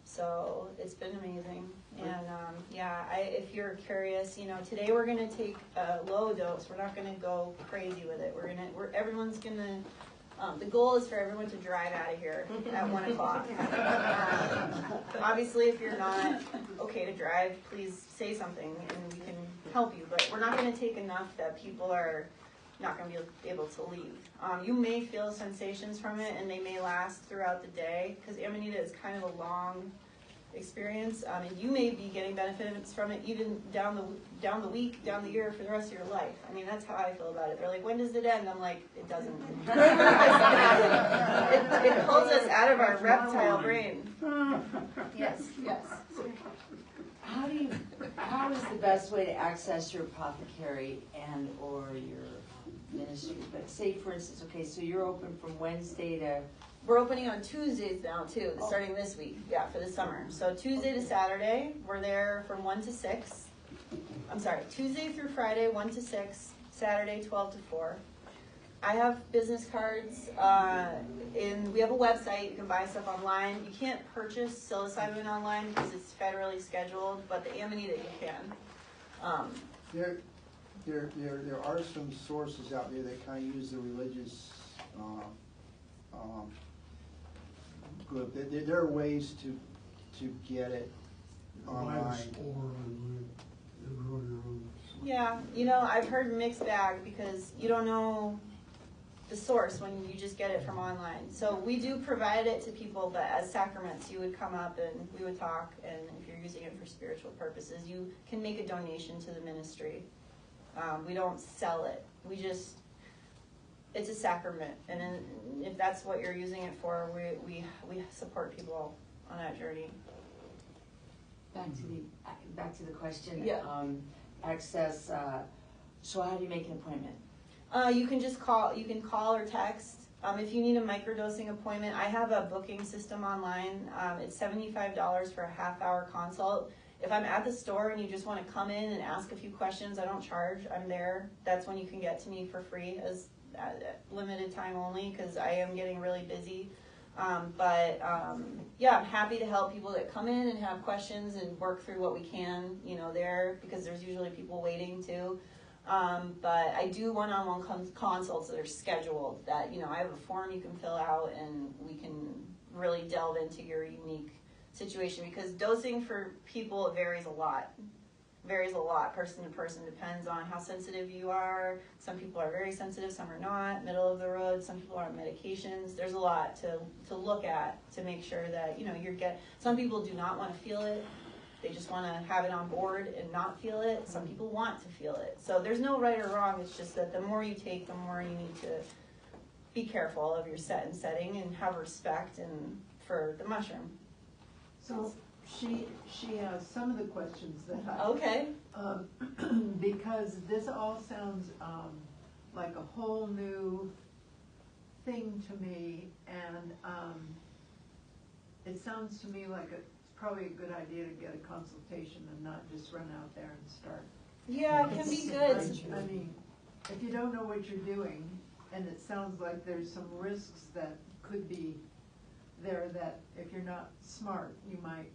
So it's been amazing. And if you're curious, today we're gonna take a low dose. We're not gonna go crazy with it. Everyone's gonna. The goal is for everyone to drive out of here at 1 o'clock. Obviously, if you're not okay to drive, please say something and we can help you. But we're not going to take enough that people are not going to be able to leave. You may feel sensations from it, and they may last throughout the day, because Amanita is kind of a long experience, and you may be getting benefits from it even down the week, down the year, for the rest of your life. I mean, that's how I feel about it. They're like, when does it end? I'm like, it doesn't. It pulls us out of our reptile brain. Yes. How is the best way to access your apothecary and or your ministry? But say, for instance, okay, so you're open from Wednesday to... We're opening on Tuesdays now, too, starting this week, for the summer. So Tuesday to Saturday, we're there from 1 to 6. I'm sorry, Tuesday through Friday, 1 to 6, Saturday, 12 to 4. I have business cards, we have a website. You can buy stuff online. You can't purchase psilocybin online because it's federally scheduled, but the Amanita you can. There are some sources out there that kind of use the religious group. There are ways to get it online. Yeah, I've heard mixed bag because you don't know the source when you just get it from online. So we do provide it to people, but as sacraments, you would come up and we would talk, and if you're using it for spiritual purposes, you can make a donation to the ministry. We don't sell it. It's a sacrament, and then if that's what you're using it for, we support people on that journey. Back to the question. Yeah. Access. So how do you make an appointment? You can just call. You can call or text. If you need a microdosing appointment, I have a booking system online. It's $75 for a half-hour consult. If I'm at the store and you just want to come in and ask a fefew questions, I don't charge. I'm there. That's when you can get to me for free, as limited time only, because I am getting really busy. I'm happy to help people that come in and have questions and work through what we can, there, because there's usually people waiting too. But I do one-on-one consults that are scheduled, that, I have a form you can fill out and we can really delve into your unique situation, because dosing for people varies a lot, person to person, depends on how sensitive you are. Some people are very sensitive, some are not, middle of the road, some people are on medications. There's a lot to look at to make sure that, some people do not want to feel it. They just want to have it on board and not feel it. Some people want to feel it. So there's no right or wrong. It's just that the more you take, the more you need to be careful of your set and setting and have respect for the mushroom. So she has some of the questions that I... Okay. Because this all sounds like a whole new thing to me, and it sounds to me like it's probably a good idea to get a consultation and not just run out there and start. Yeah, it can be good. I mean, if you don't know what you're doing, and it sounds like there's some risks that could be there that if you're not smart, you might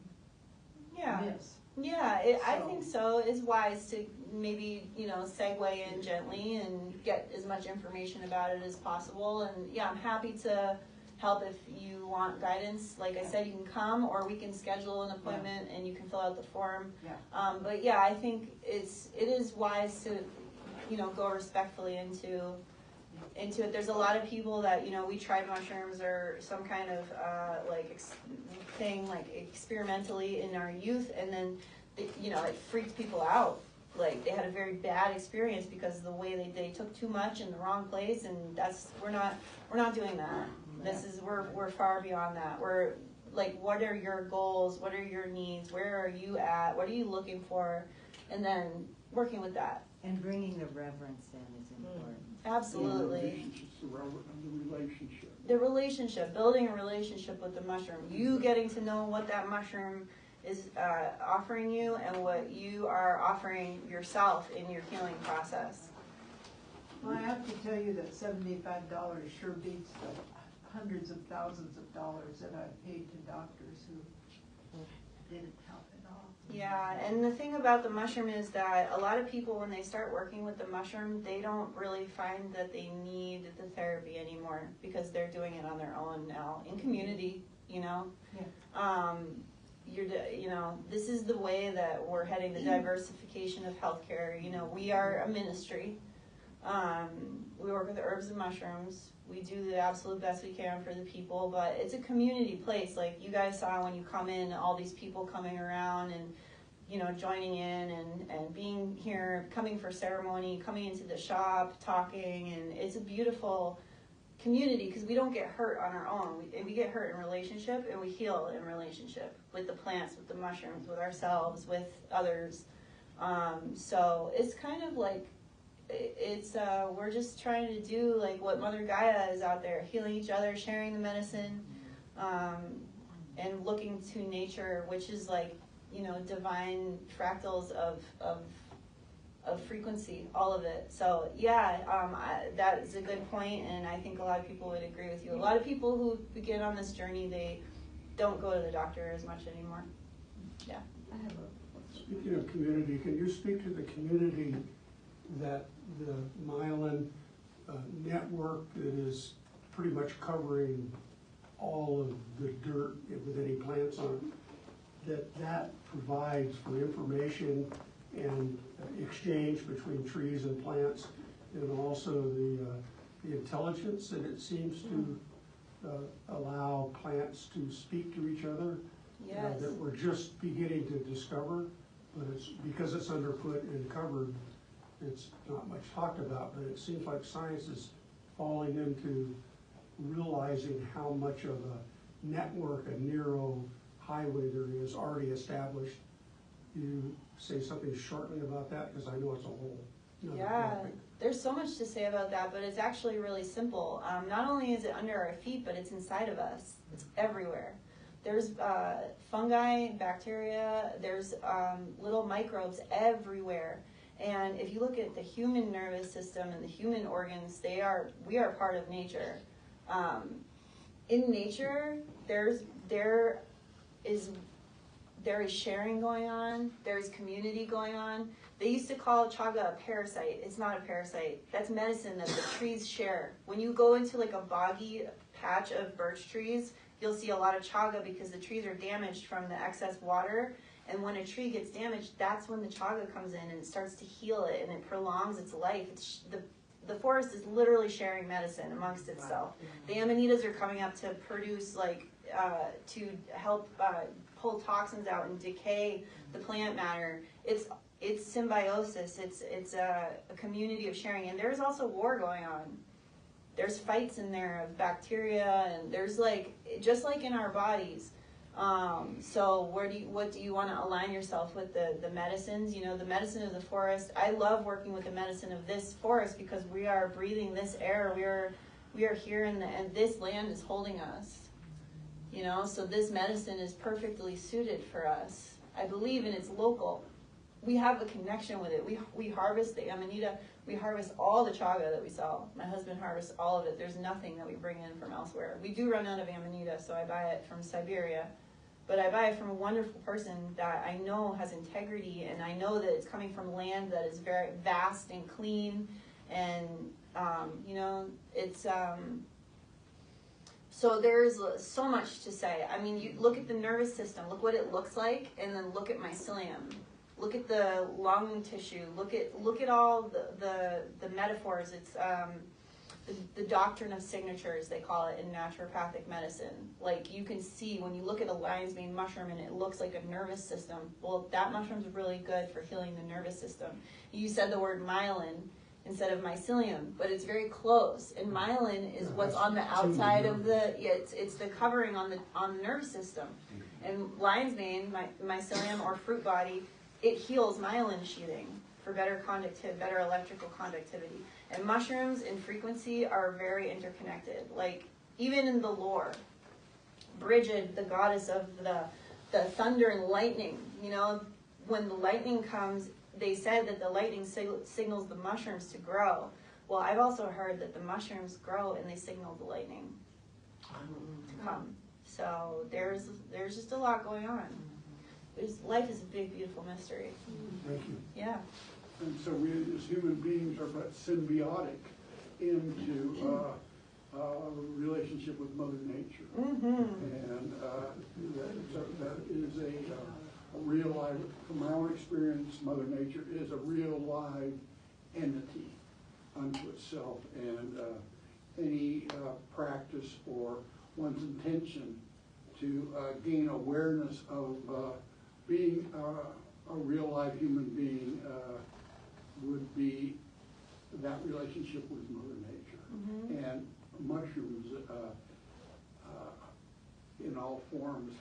miss. Yeah, I think so. It's wise to maybe, segue in gently and get as much information about it as possible. And yeah, I'm happy to help if you want guidance. Like I said, you can come, or we can schedule an appointment and you can fill out the form. Yeah. But yeah, I think it is wise to, go respectfully into it. There's a lot of people that, we tried mushrooms or some kind of thing like experimentally in our youth, and then it freaked people out like they had a very bad experience because of the way they took too much in the wrong place, and we're not doing that. We're far beyond that. We're like, what are your goals? What are your needs? Where are you at? What are you looking for? And then working with that. And bringing the reverence in is important. Absolutely. The relationship. The relationship, building a relationship with the mushroom. You getting to know what that mushroom is offering you and what you are offering yourself in your healing process. Well, I have to tell you that $75 sure beats the hundreds of thousands of dollars that I've paid to doctors who didn't help at all. Yeah, and the thing about the mushroom is that a lot of people, when they start working with the mushroom, they don't really find that they need the therapy anymore because they're doing it on their own now in community, you know? Yeah. This is the way that we're heading, the diversification of healthcare. You know, we are a ministry. We work with the herbs and mushrooms. We do the absolute best we can for the people, but it's a community place. Like you guys saw when you come in, all these people coming around and, you know, joining in and being here, coming for ceremony, coming into the shop, talking, and it's a beautiful community because we don't get hurt on our own. We get hurt in relationship, and we heal in relationship with the plants, with the mushrooms, with ourselves, with others. So it's kind of like, we're just trying to do like what Mother Gaia is out there, healing each other, sharing the medicine, and looking to nature, which is like, you know, divine fractals of frequency, all of it. So yeah, that is a good point, and I think a lot of people would agree with you. A lot of people who begin on this journey, they don't go to the doctor as much anymore. Yeah. Speaking of community, can you speak to the community that the myelin network that is pretty much covering all of the dirt with any plants on it, that provides for information and exchange between trees and plants, and also the intelligence that it seems to allow plants to speak to each other. Yes. That we're just beginning to discover, but it's because it's underfoot and covered, it's not much talked about, but it seems like science is falling into realizing how much of a network, a neuro highway there is already established. You say something shortly about that, because I know it's a whole another topic. There's so much to say about that, but it's actually really simple. Not only is it under our feet, but it's inside of us. It's everywhere. There's fungi, bacteria, there's little microbes everywhere. And if you look at the human nervous system and the human organs, we are part of nature. In nature, there is sharing going on, there's community going on. They used to call chaga a parasite. It's not a parasite. That's medicine that the trees share. When you go into like a boggy patch of birch trees, you'll see a lot of chaga because the trees are damaged from the excess water. And when a tree gets damaged, that's when the chaga comes in and it starts to heal it and it prolongs its life. The forest is literally sharing medicine amongst itself. The amanitas are coming up to produce to help pull toxins out and decay the plant matter. It's symbiosis. It's a community of sharing. And there's also war going on. There's fights in there of bacteria, and there's just like in our bodies. So what do you want to align yourself with the medicines? You know, the medicine of the forest. I love working with the medicine of this forest because we are breathing this air. We are here and this land is holding us. You know, so this medicine is perfectly suited for us. I believe in it's local. We have a connection with it. We harvest the Amanita. We harvest all the chaga that we sell. My husband harvests all of it. There's nothing that we bring in from elsewhere. We do run out of Amanita, so I buy it from Siberia. But I buy it from a wonderful person that I know has integrity, and I know that it's coming from land that is very vast and clean. And, you know, it's... So there's so much to say. I mean, you look at the nervous system, look what it looks like, and then look at mycelium. Look at the lung tissue. Look at all the metaphors. It's the doctrine of signatures, they call it in naturopathic medicine. Like you can see when you look at a lion's mane mushroom and it looks like a nervous system. Well, that mushroom's really good for healing the nervous system. You said the word myelin instead of mycelium, but it's very close. And myelin is what's on the outside of the, it's the covering on the nervous system. And lion's mane, mycelium or fruit body, it heals myelin sheathing for better electrical conductivity. And mushrooms in frequency are very interconnected. Like even in the lore, Bridget, the goddess of the thunder and lightning, you know, when the lightning comes, they said that the lightning signals the mushrooms to grow. Well, I've also heard that the mushrooms grow and they signal the lightning to come. So there's just a lot going on. Life is a big, beautiful mystery. Thank you. Yeah. And so we as human beings are but symbiotic into relationship with Mother Nature. And that is a real live, from my own experience, Mother Nature is a real live entity unto itself. And any practice or one's intention to gain awareness of being a real live human being would be that relationship with Mother Nature. And mushrooms in all forms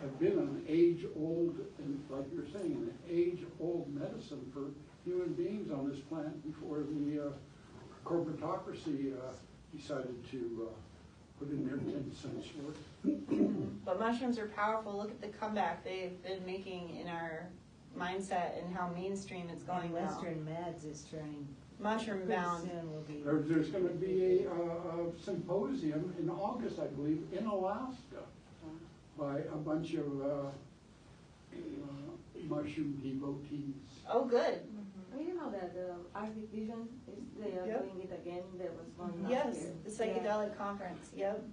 have been an age-old, and like you're saying, an age-old medicine for human beings on this planet before the corporatocracy decided to put in their 10 cents worth. But mushrooms are powerful. Look at the comeback they've been making in our mindset and how mainstream it's going And now. Western Meds is turning. Mushroom Pretty bound. soon will be. There's going to be a symposium in August, I believe, in Alaska by a bunch of mushroom devotees. Oh, good. You know that the Arctic Vision is they are Yep. doing it again. There was one last Yes, year. the psychedelic conference. Yep.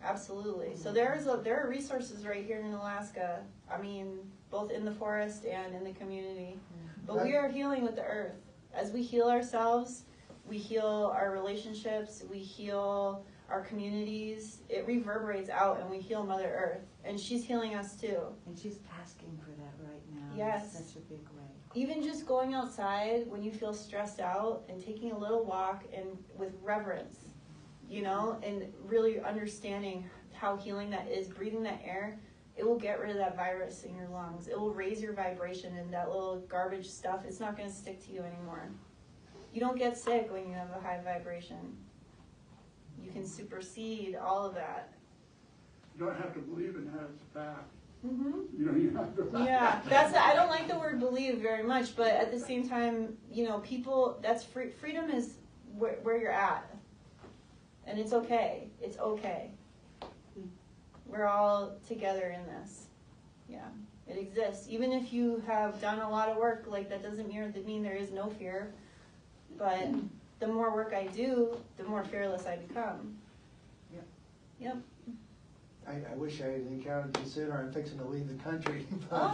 Absolutely. So there are resources right here in Alaska. I mean, both in the forest and in the community. But we are healing with the earth. As we heal ourselves, we heal our relationships, we heal our communities. It reverberates out and we heal Mother Earth. And she's healing us too. And she's asking for that right now. Yes. In such a big way. Even just going outside when you feel stressed out and taking a little walk and with reverence, you know, and really understanding how healing that is, breathing that air, it will get rid of that virus in your lungs. It will raise your vibration, and that little garbage stuff, it's not going to stick to you anymore. You don't get sick when you have a high vibration. You can supersede all of that. You don't have to believe in that, it's a fact. Mm-hmm. You don't even have to. Yeah, I don't like the word believe very much, but at the same time, you know, people, that's freedom is where you're at. And it's okay. It's okay. We're all together in this. Yeah, it exists. Even if you have done a lot of work, like that doesn't mean there is no fear. But the more work I do, the more fearless I become. Yep. Yep. I wish I had encountered you sooner. I'm fixing to leave the country. Oh.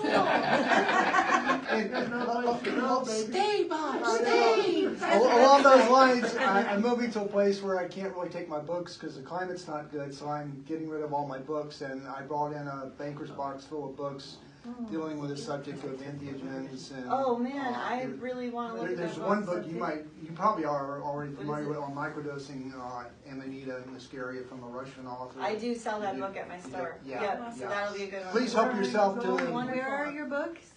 Stay, Bob, stay! Along those lines, I'm moving to a place where I can't really take my books because the climate's not good, so I'm getting rid of all my books, and I brought in a banker's box full of books dealing with the subject of entheogens. And, Oh man, I really want to look at that. There's one book you probably are already familiar with on microdosing Amanita and Muscaria from a Russian author. I do sell that book at my store. Yeah, Yep, so yeah. that'll be a good one. Please help yourself to them. Where are your books?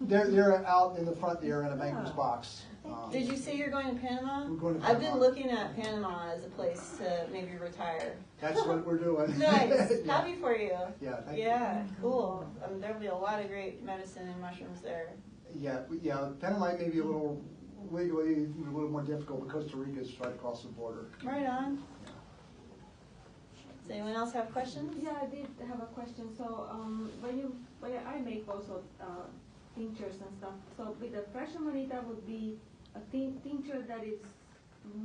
They're out in the front there in a banker's box. Did you say you're going to Panama? We're going to I've been Panama. looking at Panama as a place to maybe retire. That's what we're doing. Nice. Yeah. Happy for you. Yeah, thank you. Yeah, cool. There'll be a lot of great medicine and mushrooms there. Yeah, Panama may be a little legally a little more difficult, but Costa Rica is right across the border. Right on. Does anyone else have questions? Yeah, I did have a question. So, when I make also tinctures and stuff. So, with the fresh Amanita would be a tincture that is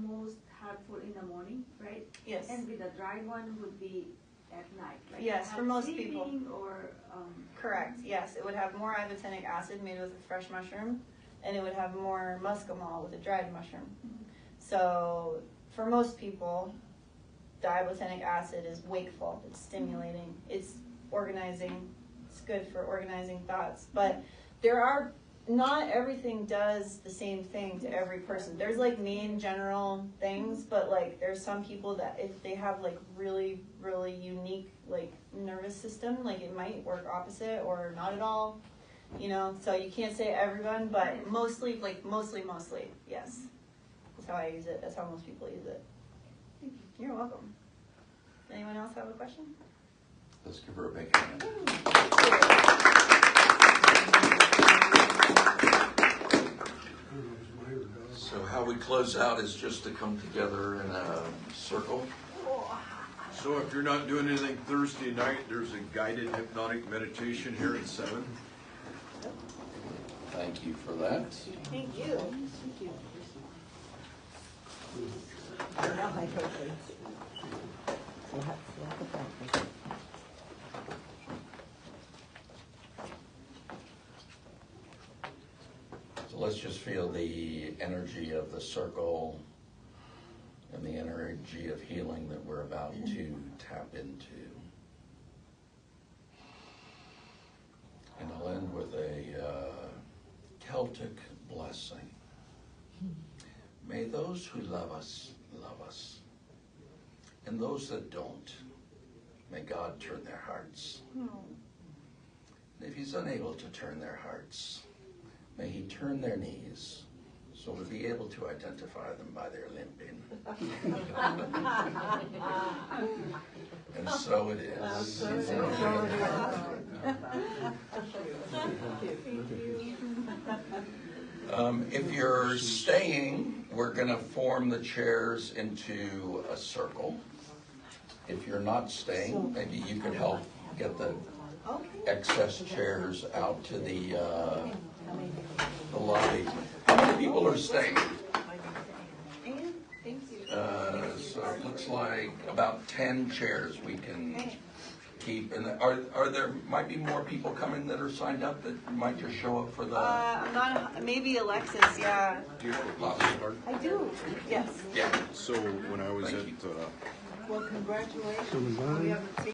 most helpful in the morning, right? Yes. And with the dried one would be at night. Like Yes, for most people. sleeping or Correct, yes. It would have more ibotenic acid made with a fresh mushroom, and it would have more muscimol with a dried mushroom. So for most people, diabotenic acid is wakeful, it's stimulating, it's organizing, it's good for organizing thoughts. But not everything does the same thing to every person. There's like main general things, but like there's some people that if they have like really, really unique like nervous system, like it might work opposite or not at all, you know, so you can't say everyone, but mostly, yes. That's how I use it, that's how most people use it. You're welcome. Anyone else have a question? Let's give her a big hand. So how we close out is just to come together in a circle. So if you're not doing anything Thursday night, there's a guided hypnotic meditation here at 7. Thank you for that. Thank you. So let's just feel the energy of the circle and the energy of healing that we're about to tap into. And I'll end with a Celtic blessing. May those who love us, and those that don't, may God turn their hearts. And if he's unable to turn their hearts, may he turn their knees so we'll be able to identify them by their limping. And so it is. If you're staying, we're going to form the chairs into a circle. If you're not staying, maybe you could help get the excess chairs out to the lobby. How many people are staying? So it looks like about 10 chairs we can keep. And are there might be more people coming that are signed up that might just show up for the? I'm not. Maybe Alexis. Yeah. Do you have a pop card? I do. Yes. Yeah. So when I was Thank at Well, congratulations. So was I. We haven't seen